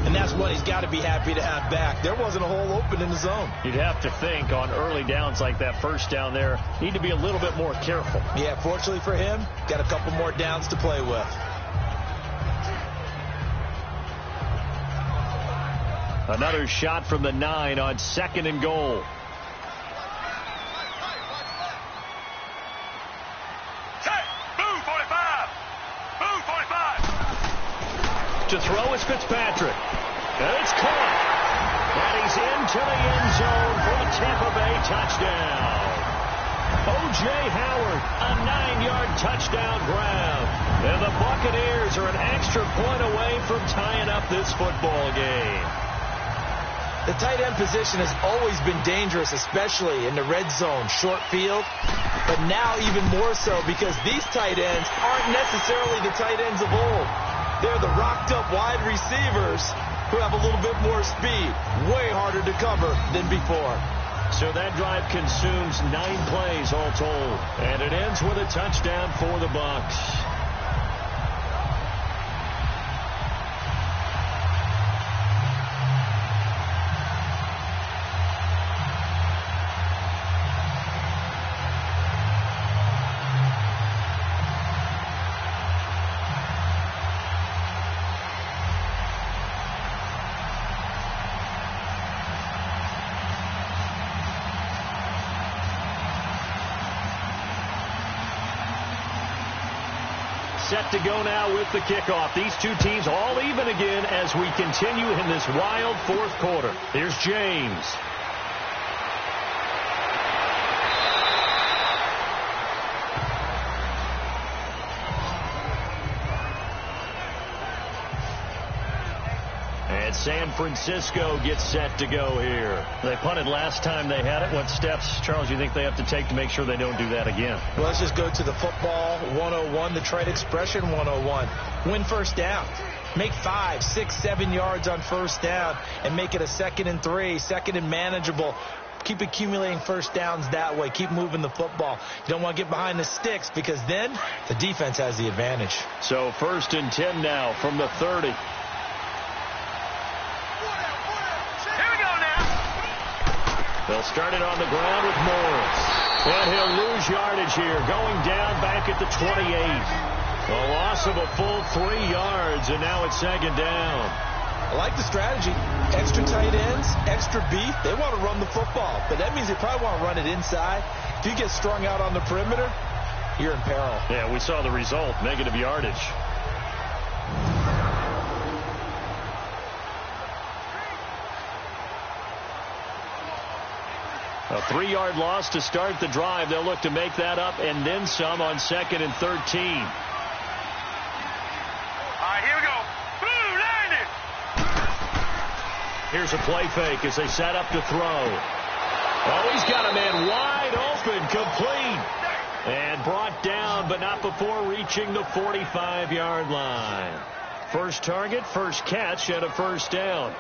And that's what he's got to be happy to have back. There wasn't a hole open in the zone. You'd have to think on early downs like that 1st down there, need to be a little bit more careful. Yeah, fortunately for him, got a couple more downs to play with. Another shot from the 9 on 2nd and goal. To throw is Fitzpatrick. And it's caught. And he's into the end zone for a Tampa Bay touchdown. O.J. Howard, a 9-yard touchdown grab. And the Buccaneers are an extra point away from tying up this football game. The tight end position has always been dangerous, especially in the red zone, short field. But now even more so because these tight ends aren't necessarily the tight ends of old. They're the rocked-up wide receivers who have a little bit more speed. Way harder to cover than before. So that drive consumes 9 plays all told. And it ends with a touchdown for the Bucs. Set to go now with the kickoff. These 2 teams all even again as we continue in this wild 4th quarter. Here's James. And San Francisco gets set to go here. They punted last time they had it. What steps, Charles, you think they have to take to make sure they don't do that again? Well, let's just go to the football 101, the trite expression 101. Win 1st down. Make 5, 6, 7 yards on 1st down and make it a 2nd and 3, 2nd and manageable. Keep accumulating 1st downs that way. Keep moving the football. You don't want to get behind the sticks because then the defense has the advantage. So 1st and 10 now from the 30. They'll start it on the ground with Morris. And he'll lose yardage here, going down back at the 28. A loss of a full 3 yards, and now it's 2nd down. I like the strategy. Extra tight ends, extra beef. They want to run the football, but that means they probably want to run it inside. If you get strung out on the perimeter, you're in peril. Yeah, we saw the result, negative yardage. A 3-yard loss to start the drive. They'll look to make that up and then some on 2nd and 13. All right, here we go. Boom, landed. Here's a play fake as they set up to throw. Oh, he's got a man wide open, complete. And brought down, but not before reaching the 45-yard line. First target, first catch, and a 1st down.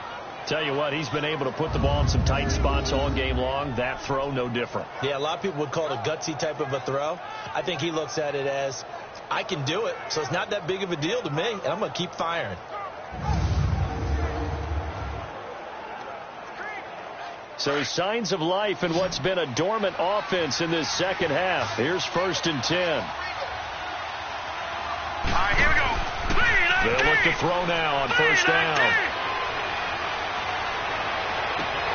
Tell you what, he's been able to put the ball in some tight spots all game long. That throw, no different. Yeah, a lot of people would call it a gutsy type of a throw. I think he looks at it as, I can do it, so it's not that big of a deal to me, and I'm going to keep firing. So signs of life in what's been a dormant offense in this 2nd half. Here's 1st and 10. All right, here we go. They'll look to throw now on 1st down.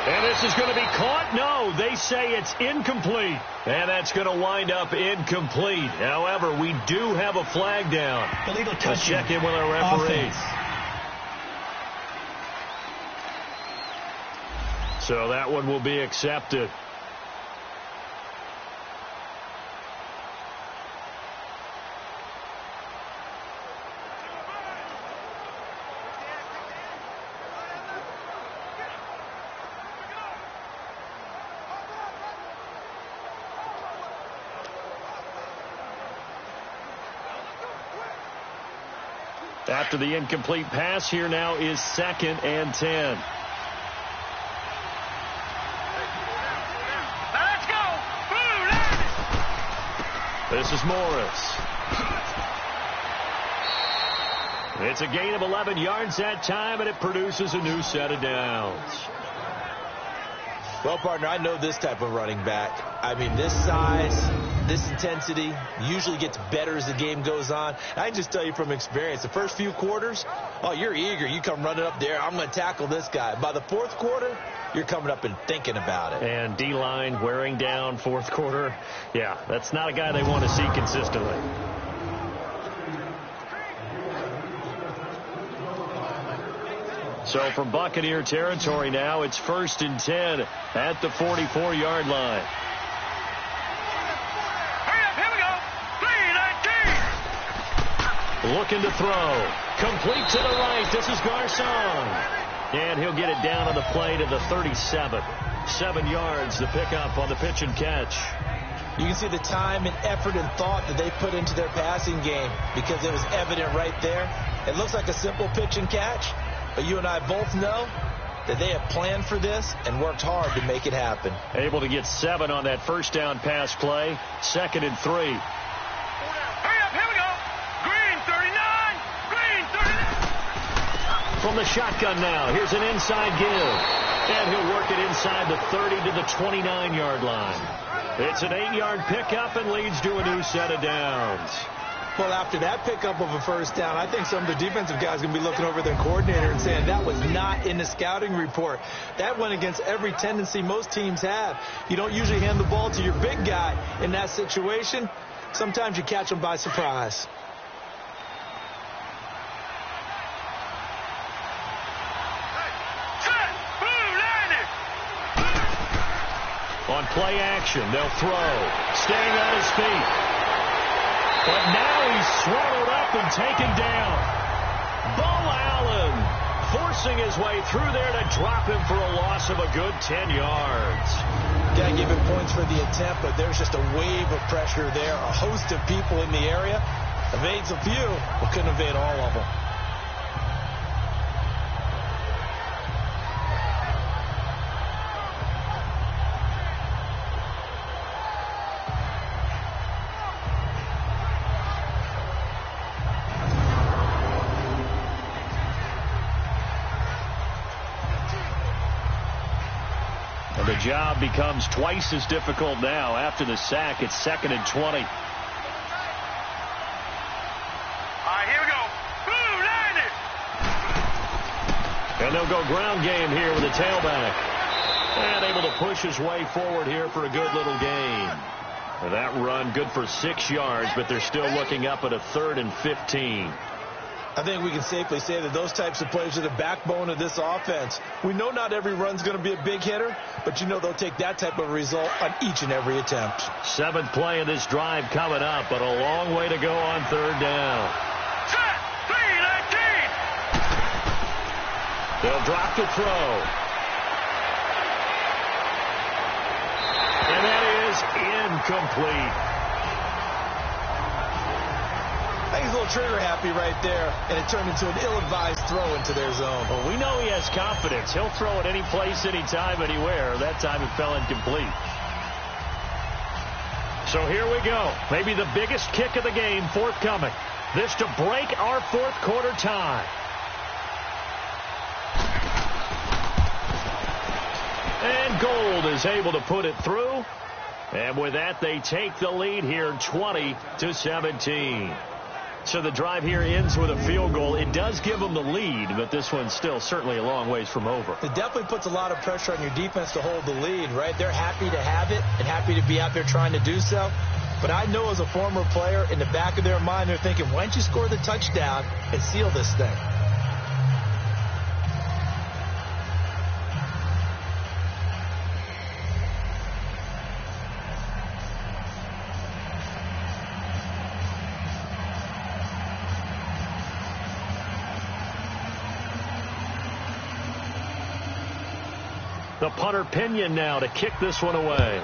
And this is going to be caught. No, they say it's incomplete. And that's going to wind up incomplete. However, we do have a flag down. Illegal touch. Let's check in with our referee. Offense. So that one will be accepted. After the incomplete pass, here now is 2nd and 10. Let's go. This is Morris. It's a gain of 11 yards that time, and it produces a new set of downs. Well, partner, I know this type of running back. I mean, this size, this intensity usually gets better as the game goes on. I can just tell you from experience, the first few quarters, oh, you're eager. You come running up there, I'm going to tackle this guy. By the fourth quarter, you're coming up and thinking about it. And D-line wearing down fourth quarter. Yeah, that's not a guy they want to see consistently. So from Buccaneer territory now, it's 1st and 10 at the 44-yard line. Hurry up, here we go. 3-19. Looking to throw. Complete to the right. This is Garcon. And he'll get it down on the play to the 37. 7 yards, the pickup on the pitch and catch. You can see the time and effort and thought that they put into their passing game because it was evident right there. It looks like a simple pitch and catch, but you and I both know that they have planned for this and worked hard to make it happen. Able to get 7 on that first down pass play. 2nd and 3. Hurry up, here we go. Green 39. Green 39. From the shotgun now, here's an inside give. And he'll work it inside the 30 to the 29-yard line. It's an 8-yard pickup and leads to a new set of downs. Well, after that pickup of a first down, I think some of the defensive guys are going to be looking over their coordinator and saying that was not in the scouting report. That went against every tendency most teams have. You don't usually hand the ball to your big guy in that situation. Sometimes you catch them by surprise. On play action, they'll throw. Staying on his feet. But now he's swallowed up and taken down. Bo Allen forcing his way through there to drop him for a loss of a good 10 yards. Got to give him points for the attempt, but there's just a wave of pressure there. A host of people in the area. Evades a few, but couldn't evade all of them. The job becomes twice as difficult now. After the sack, it's 2nd and 20. All right, here we go. And they'll go ground game here with a tailback. And able to push his way forward here for a good little gain. That run good for 6 yards, but they're still looking up at a 3rd and 15. I think we can safely say that those types of plays are the backbone of this offense. We know not every run's going to be a big hitter, but you know they'll take that type of result on each and every attempt. 7th play of this drive coming up, but a long way to go on 3rd down. Set. 3-19. They'll drop to throw. And that is incomplete. I think he's a little trigger happy right there, and it turned into an ill-advised throw into their zone. Well, we know he has confidence. He'll throw it any place, anytime, anywhere. That time it fell incomplete. So here we go. Maybe the biggest kick of the game forthcoming. This to break our fourth quarter tie. And Gold is able to put it through. And with that, they take the lead here 20-17. So the drive here ends with a field goal. It does give them the lead, but this one's still certainly a long ways from over. It definitely puts a lot of pressure on your defense to hold the lead, right? They're happy to have it and happy to be out there trying to do so. But I know as a former player, in the back of their mind, they're thinking, why don't you score the touchdown and seal this thing? The punter Pinion now to kick this one away.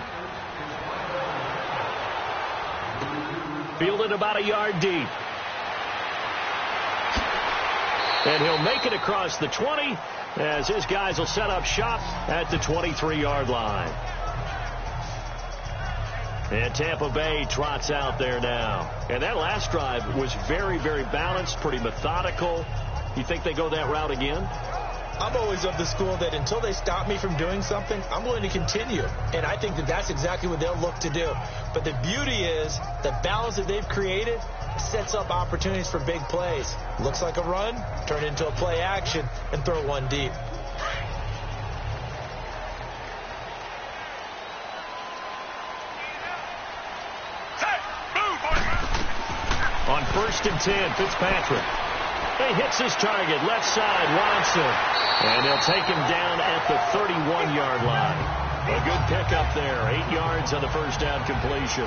Fielded about a yard deep. And he'll make it across the 20 as his guys will set up shop at the 23-yard line. And Tampa Bay trots out there now. And that last drive was very, very balanced, pretty methodical. You think they go that route again? I'm always of the school that until they stop me from doing something, I'm going to continue. And I think that that's exactly what they'll look to do. But the beauty is the balance that they've created sets up opportunities for big plays. Looks like a run, turn it into a play action, and throw one deep. On 1st and 10, Fitzpatrick. He hits his target, left side, Watson. And they'll take him down at the 31-yard line. A good pickup there, 8 yards on the first down completion.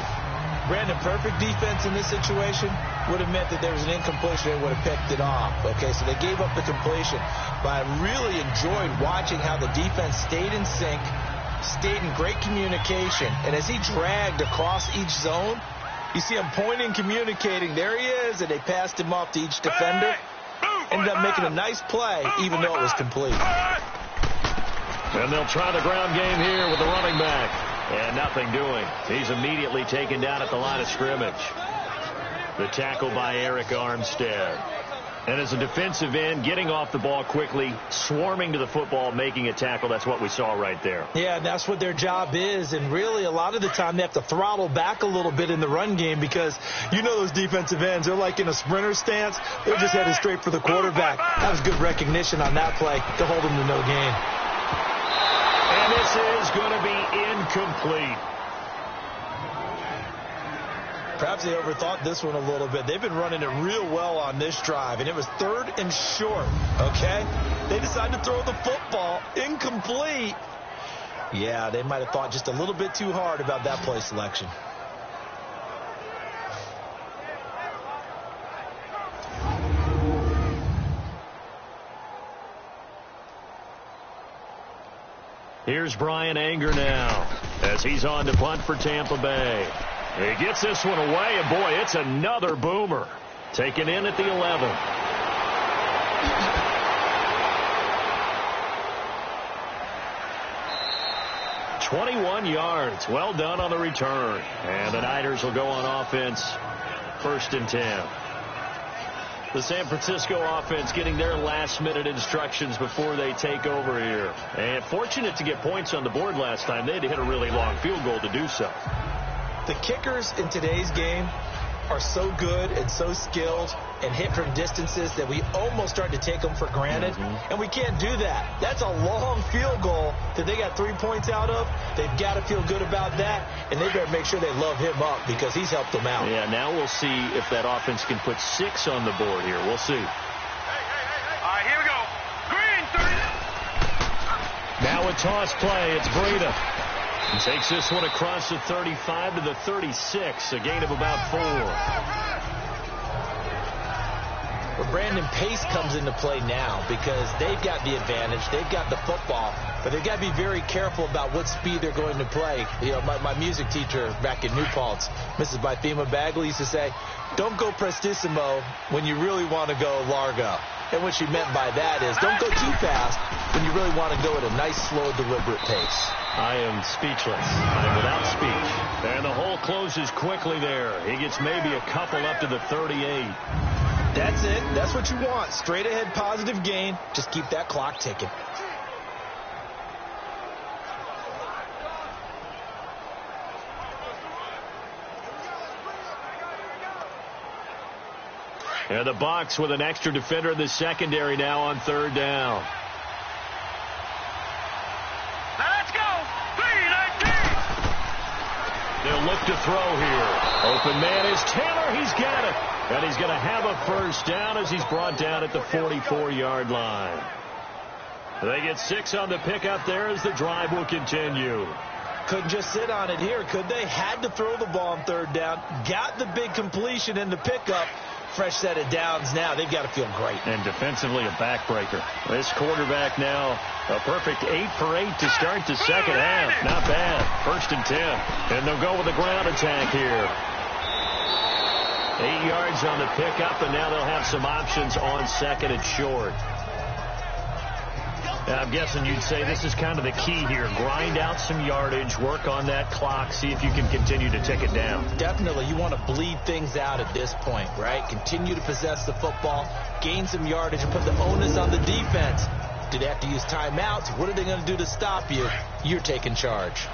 Brandon, perfect defense in this situation would have meant that there was an incompletion and would have picked it off. Okay, so they gave up the completion. But I really enjoyed watching how the defense stayed in sync, stayed in great communication. And as he dragged across each zone, you see him pointing, communicating. There he is, and they passed him off to each defender. Ended up making a nice play, even though it was complete. And they'll try the ground game here with the running back. And nothing doing. He's immediately taken down at the line of scrimmage. The tackle by Eric Armstead. And as a defensive end, getting off the ball quickly, swarming to the football, making a tackle, that's what we saw right there. Yeah, and that's what their job is. And really, a lot of the time, they have to throttle back a little bit in the run game because you know those defensive ends, they're like in a sprinter stance. They're just headed straight for the quarterback. That was good recognition on that play to hold them to no gain. And this is going to be incomplete. Perhaps they overthought this one a little bit. They've been running it real well on this drive, and it was 3rd and short, okay? They decided to throw the football incomplete. Yeah, they might have thought just a little bit too hard about that play selection. Here's Brian Anger now as he's on to punt for Tampa Bay. He gets this one away, and boy, it's another boomer. Taken in at the 11. "21 yards. Well done on the return. And the Niners will go on offense, 1st and 10. The San Francisco offense getting their last-minute instructions before they take over here. And fortunate to get points on the board last time. They had to hit a really long field goal to do so. The kickers in today's game are so good and so skilled and hit from distances that we almost start to take them for granted. And we can't do that. That's a long field goal that they got 3 points out of. They've got to feel good about that, and they better make sure they love him up because he's helped them out. Yeah, now we'll see if that offense can put 6 on the board here. We'll see. All right, here we go. Green, 30. Now a toss play. It's Breida. He takes this one across the 35 to the 36, a gain of about 4. Well, Brandon, pace comes into play now because they've got the advantage. They've got the football, but they've got to be very careful about what speed they're going to play. You know, my music teacher back in New Paltz, Mrs. Bythema Bagley, used to say, don't go prestissimo when you really want to go largo. And what she meant by that is don't go too fast when you really want to go at a nice, slow, deliberate pace. I am speechless. I'm without speech. And the hole closes quickly there. He gets maybe a couple up to the 38. That's it. That's what you want. Straight ahead positive gain. Just keep that clock ticking. And the Bucs with an extra defender in the secondary now on 3rd down. Let's go. 3-19. They'll look to throw here. Open man is Taylor. He's got it. And he's going to have a first down as he's brought down at the 44-yard line. They get 6 on the pickup there as the drive will continue. Couldn't just sit on it here, could they? Had to throw the ball on 3rd down. Got the big completion in the pickup. Fresh set of downs now. They've got to feel great. And defensively, a backbreaker. This quarterback now, a perfect 8 for 8 to start the second half. Not bad. 1st and 10. And they'll go with a ground attack here. 8 yards on the pickup, and now they'll have some options on second and short. I'm guessing you'd say this is kind of the key here. Grind out some yardage, work on that clock, see if you can continue to tick it down. Definitely. You want to bleed things out at this point, right? Continue to possess the football, gain some yardage, and put the onus on the defense. Do they have to use timeouts? What are they going to do to stop you? You're taking charge.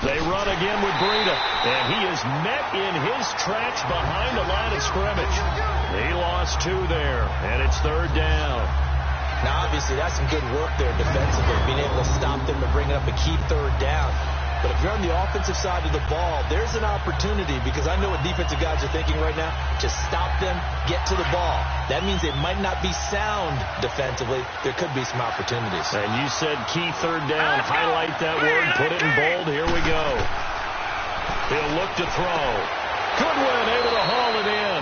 They run again with Breida, and he is met in his tracks behind the line of scrimmage. He lost 2 there, and it's third down. Now, obviously, that's some good work there defensively, being able to stop them and bring up a key third down. But if you're on the offensive side of the ball, there's an opportunity, because I know what defensive guys are thinking right now, to stop them, get to the ball. That means they might not be sound defensively. There could be some opportunities. And you said key third down. Highlight that word. Put it in bold. Here we go. He'll look to throw. Goodwin able to haul it in.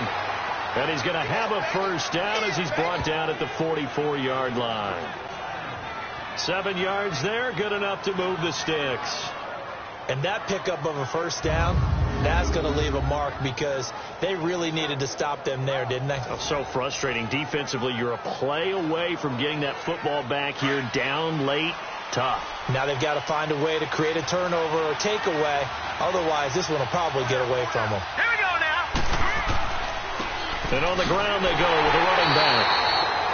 And he's going to have a first down as he's brought down at the 44-yard line. 7 yards there. Good enough to move the sticks. And that pickup of a first down, that's going to leave a mark, because they really needed to stop them there, didn't they? Oh, so frustrating. Defensively, you're a play away from getting that football back here, down late, tough. Now they've got to find a way to create a turnover or takeaway. Otherwise, this one will probably get away from them. Here we go now. And on the ground they go with a running back.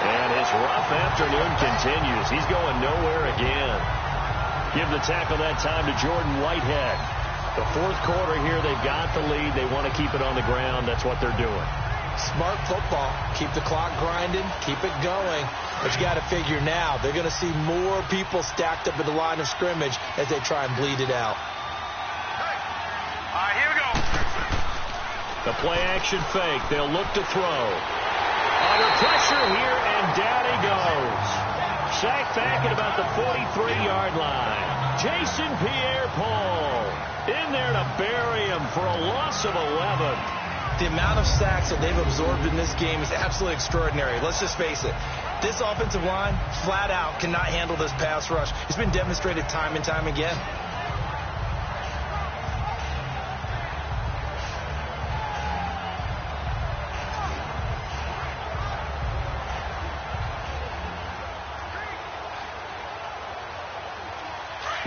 And his rough afternoon continues. He's going nowhere again. Give the tackle that time to Jordan Whitehead. The fourth quarter here, they've got the lead. They want to keep it on the ground. That's what they're doing. Smart football. Keep the clock grinding. Keep it going. But you got to figure now, they're going to see more people stacked up at the line of scrimmage as they try and bleed it out. All right, here we go. The play action fake. They'll look to throw. Under pressure here, and down he goes. Sacked back at about the 43-yard line. Jason Pierre-Paul in there to bury him for a loss of 11. The amount of sacks that they've absorbed in this game is absolutely extraordinary. Let's just face it. This offensive line, flat out, cannot handle this pass rush. It's been demonstrated time and time again.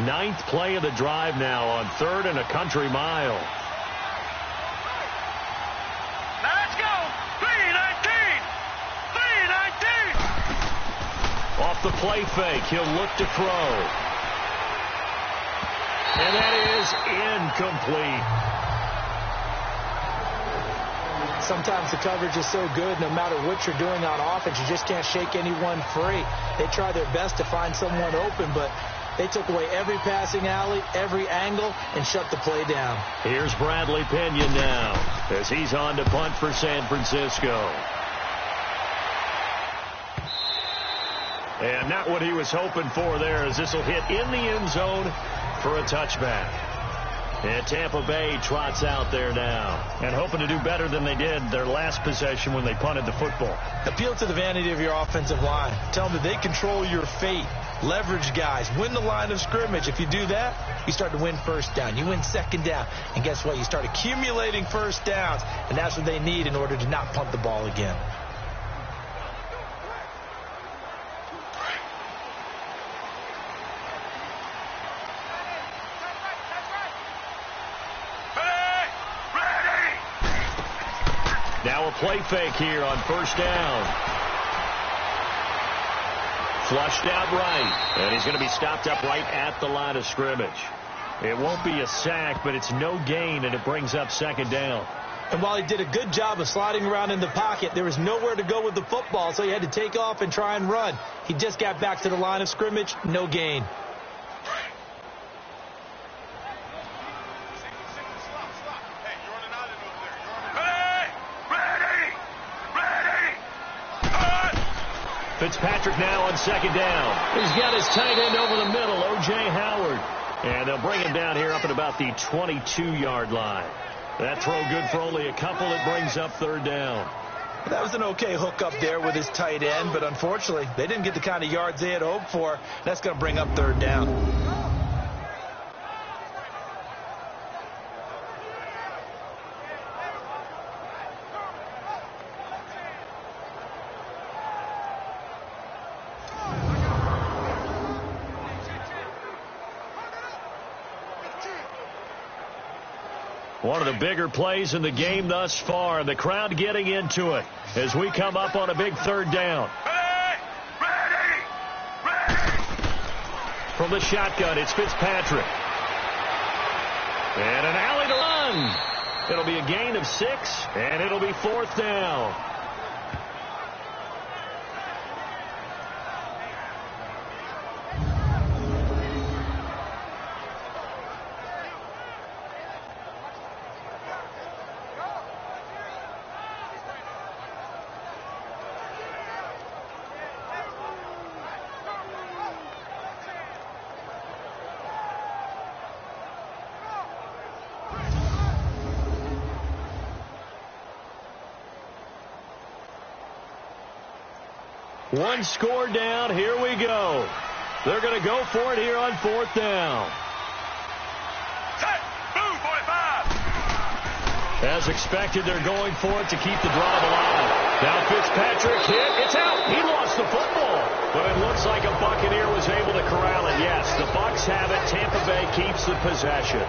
Ninth play of the drive now on 3rd and a country mile. Now let's go. 3-19. 3-19. Off the play fake, he'll look to throw. And that is incomplete. Sometimes the coverage is so good, no matter what you're doing on offense, you just can't shake anyone free. They try their best to find someone open, but they took away every passing alley, every angle, and shut the play down. Here's Bradley Pena now as he's on to punt for San Francisco. And not what he was hoping for there, as this will hit in the end zone for a touchback. And Tampa Bay trots out there now and hoping to do better than they did their last possession when they punted the football. Appeal to the vanity of your offensive line. Tell them that they control your fate. Leverage guys. Win the line of scrimmage. If you do that, you start to win first down. You win second down. And guess what? You start accumulating first downs. And that's what they need in order to not punt the ball again. Now a play fake here on first down. Flushed out right, and he's going to be stopped up right at the line of scrimmage. It won't be a sack, but it's no gain, and it brings up second down. And while he did a good job of sliding around in the pocket, there was nowhere to go with the football, so he had to take off and try and run. He just got back to the line of scrimmage, no gain. Fitzpatrick now on second down. He's got his tight end over the middle, O.J. Howard. And they'll bring him down here up at about the 22-yard line. That throw good for only a couple. It brings up third down. That was an okay hook up there with his tight end, but unfortunately, they didn't get the kind of yards they had hoped for. That's going to bring up 3rd down. One of the bigger plays in the game thus far. The crowd getting into it as we come up on a big 3rd down. Ready! From the shotgun, it's Fitzpatrick. And an alley to run. It'll be a gain of 6, and it'll be 4th down. One score down. Here we go. They're going to go for it here on 4th down. Set! Move, 45! As expected, they're going for it to keep the drive alive. Now Fitzpatrick hit. It's out. He lost the football. But it looks like a Buccaneer was able to corral it. Yes, the Bucs have it. Tampa Bay keeps the possession.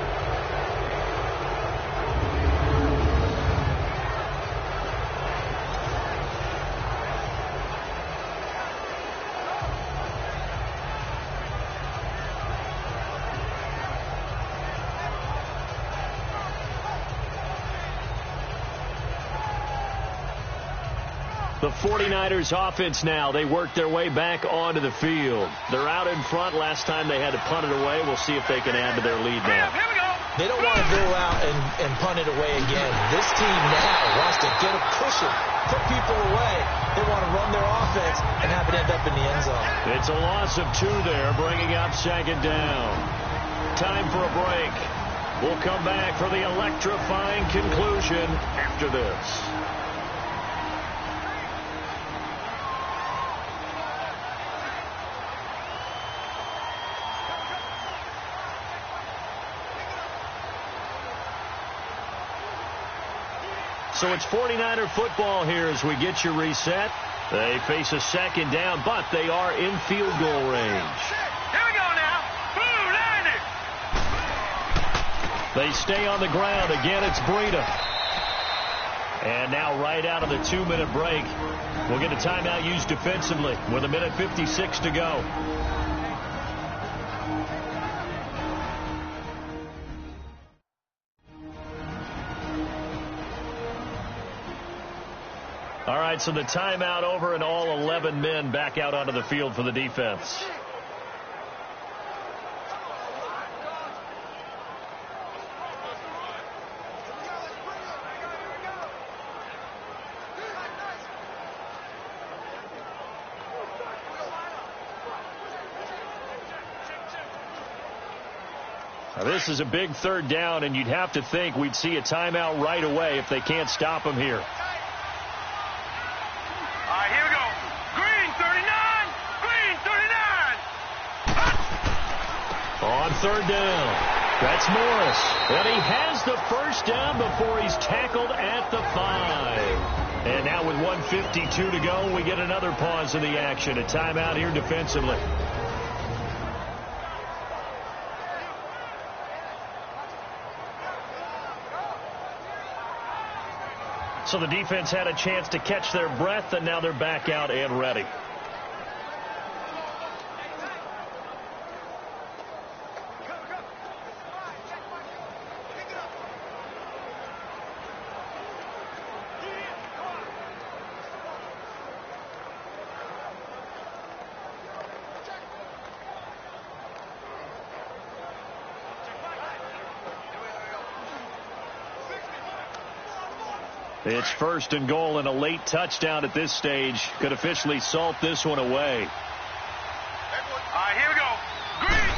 The 49ers offense now. They work their way back onto the field. They're out in front. Last time they had to punt it away. We'll see if they can add to their lead now. Here we go! They don't want to go out and punt it away again. This team now wants to get a cushion, put people away. They want to run their offense and have it end up in the end zone. It's a loss of 2 there, bringing up 2nd down. Time for a break. We'll come back for the electrifying conclusion after this. So it's 49er football here as we get you reset. They face a 2nd down, but they are in field goal range. Here we go now! Blue landed! They stay on the ground. Again, it's Breida. And now right out of the 2-minute break, we'll get a timeout used defensively with 1:56 to go. All right, so the timeout over and all 11 men back out onto the field for the defense. Now, this is a big 3rd down, and you'd have to think we'd see a timeout right away if they can't stop him here. Here we go. Green 39! Green 39! On 3rd down, that's Morris. And he has the 1st down before he's tackled at the 5. And now with 1:52 to go, we get another pause in the action. A timeout here defensively. So the defense had a chance to catch their breath, and now they're back out and ready. It's 1st and goal, and a late touchdown at this stage could officially salt this one away. Here we go. Green!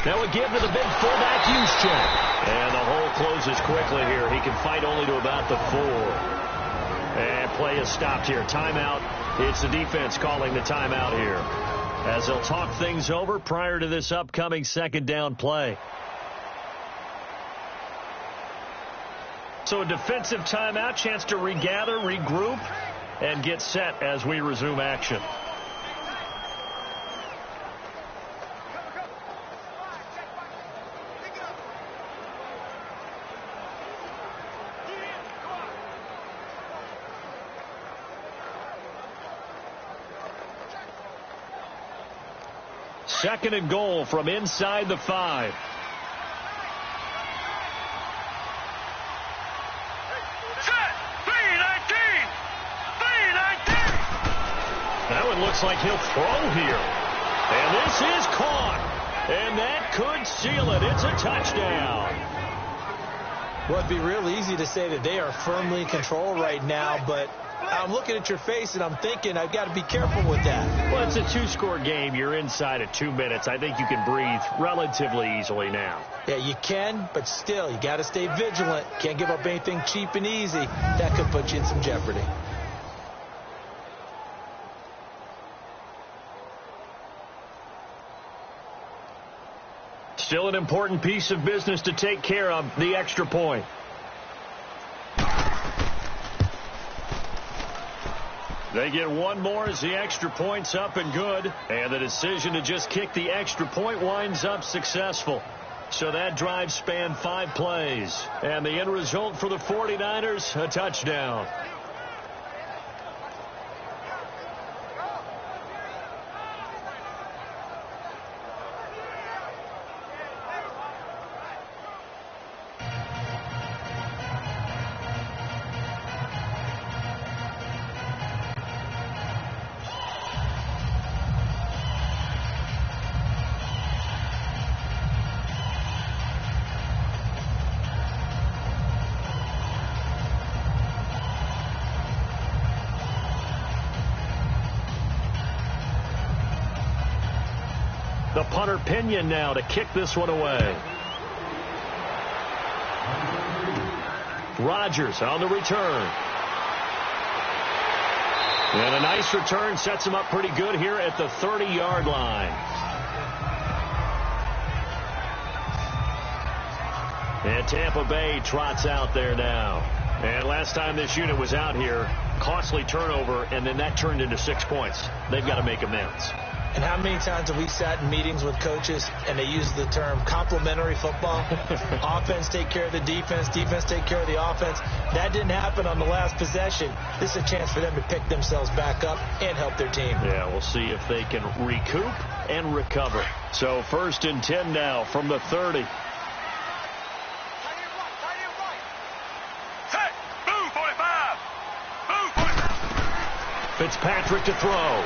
Now we give to the big fullback Juszczyk. And the hole closes quickly here. He can fight only to about the 4. And play is stopped here. Timeout. It's the defense calling the timeout here, as they'll talk things over prior to this upcoming second down play. So a defensive timeout, chance to regather, regroup, and get set as we resume action. Second and goal from inside the 5. That one looks like he'll throw here. And this is caught. And that could seal it. It's a touchdown. Well, it'd be real easy to say that they are firmly in control right now, but I'm looking at your face and I'm thinking I've got to be careful with that. Well, it's a 2-score game. You're inside at 2 minutes. I think you can breathe relatively easily now. Yeah, you can, but still, you got to stay vigilant. Can't give up anything cheap and easy. That could put you in some jeopardy. Still an important piece of business to take care of, the extra point. They get one more as the extra point's up and good. And the decision to just kick the extra point winds up successful. So that drive spanned 5 plays. And the end result for the 49ers, a touchdown. The punter Pinion now to kick this one away. Rodgers on the return. And a nice return sets him up pretty good here at the 30-yard line. And Tampa Bay trots out there now. And last time this unit was out here, costly turnover, and then that turned into 6 points. They've got to make amends. And how many times have we sat in meetings with coaches and they use the term complementary football? Offense take care of the defense, defense take care of the offense. That didn't happen on the last possession. This is a chance for them to pick themselves back up and help their team. Yeah, we'll see if they can recoup and recover. So 1st and 10 now from the 30. Hey, move 45. Move 45. Fitzpatrick to throw.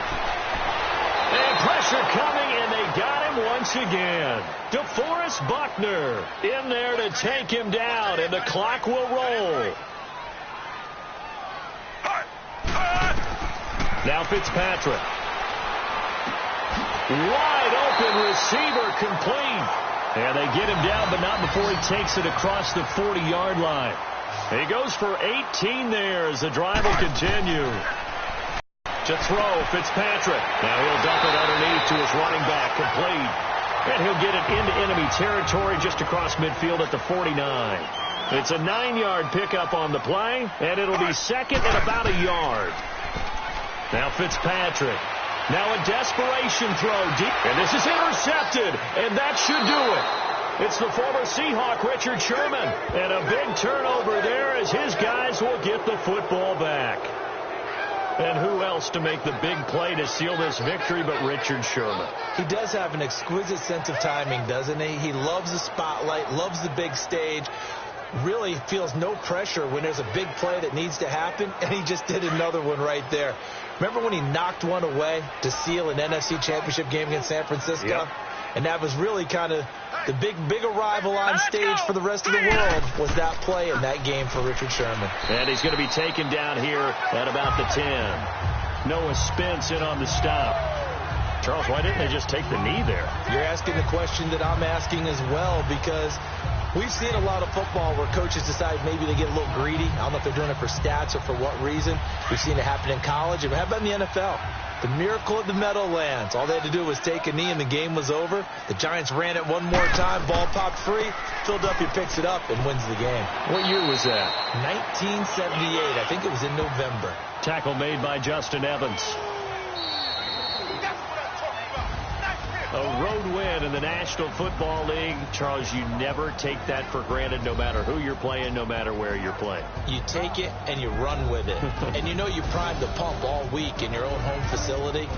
And pressure coming, and they got him once again. DeForest Buckner in there to take him down, and the clock will roll. Now Fitzpatrick. Wide open receiver complete. And they get him down, but not before he takes it across the 40-yard line. He goes for 18 there as the drive will continue. To throw, Fitzpatrick. Now he'll dump it underneath to his running back, complete. And he'll get it into enemy territory just across midfield at the 49. It's a 9-yard pickup on the play, and it'll be second and about a yard. Now Fitzpatrick. Now a desperation throw deep. And this is intercepted, and that should do it. It's the former Seahawk, Richard Sherman. And a big turnover there as his guys will get the football back. And who else to make the big play to seal this victory but Richard Sherman? He does have an exquisite sense of timing, doesn't he? He loves the spotlight, loves the big stage, really feels no pressure when there's a big play that needs to happen, and he just did another one right there. Remember when he knocked one away to seal an NFC Championship game against San Francisco? Yep. And that was really kind of the big arrival on stage for the rest of the world was that play in that game for Richard Sherman. And he's going to be taken down here at about the 10. Noah Spence in on the stop. Charles, why didn't they just take the knee there? You're asking the question that I'm asking as well, because We've seen a lot of football where coaches decide maybe they get a little greedy. I don't know if they're doing it for stats or for what reason. We've seen it happen in college. And how about in the NFL? The miracle of the Meadowlands. All they had to do was take a knee and the game was over. The Giants ran it one more time. Ball popped free. Philadelphia picks it up and wins the game. What year was that? 1978. I think it was in November. Tackle made by Justin Evans. A road win in the National Football League. Charles, you never take that for granted, no matter who you're playing, no matter where you're playing. You take it and you run with it. And you know you primed the pump all week in your own home facility.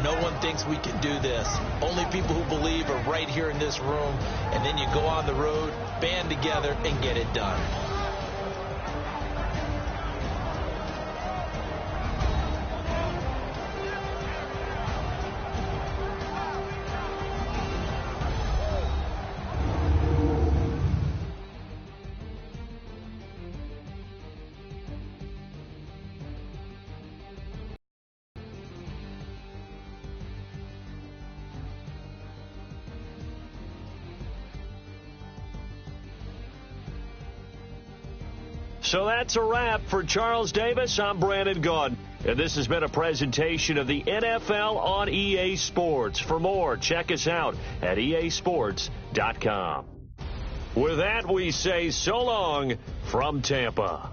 No one thinks we can do this. Only people who believe are right here in this room. And then you go on the road, band together, and get it done. So that's a wrap for Charles Davis. I'm Brandon Gaudin, and this has been a presentation of the NFL on EA Sports. For more, check us out at easports.com. With that, we say so long from Tampa.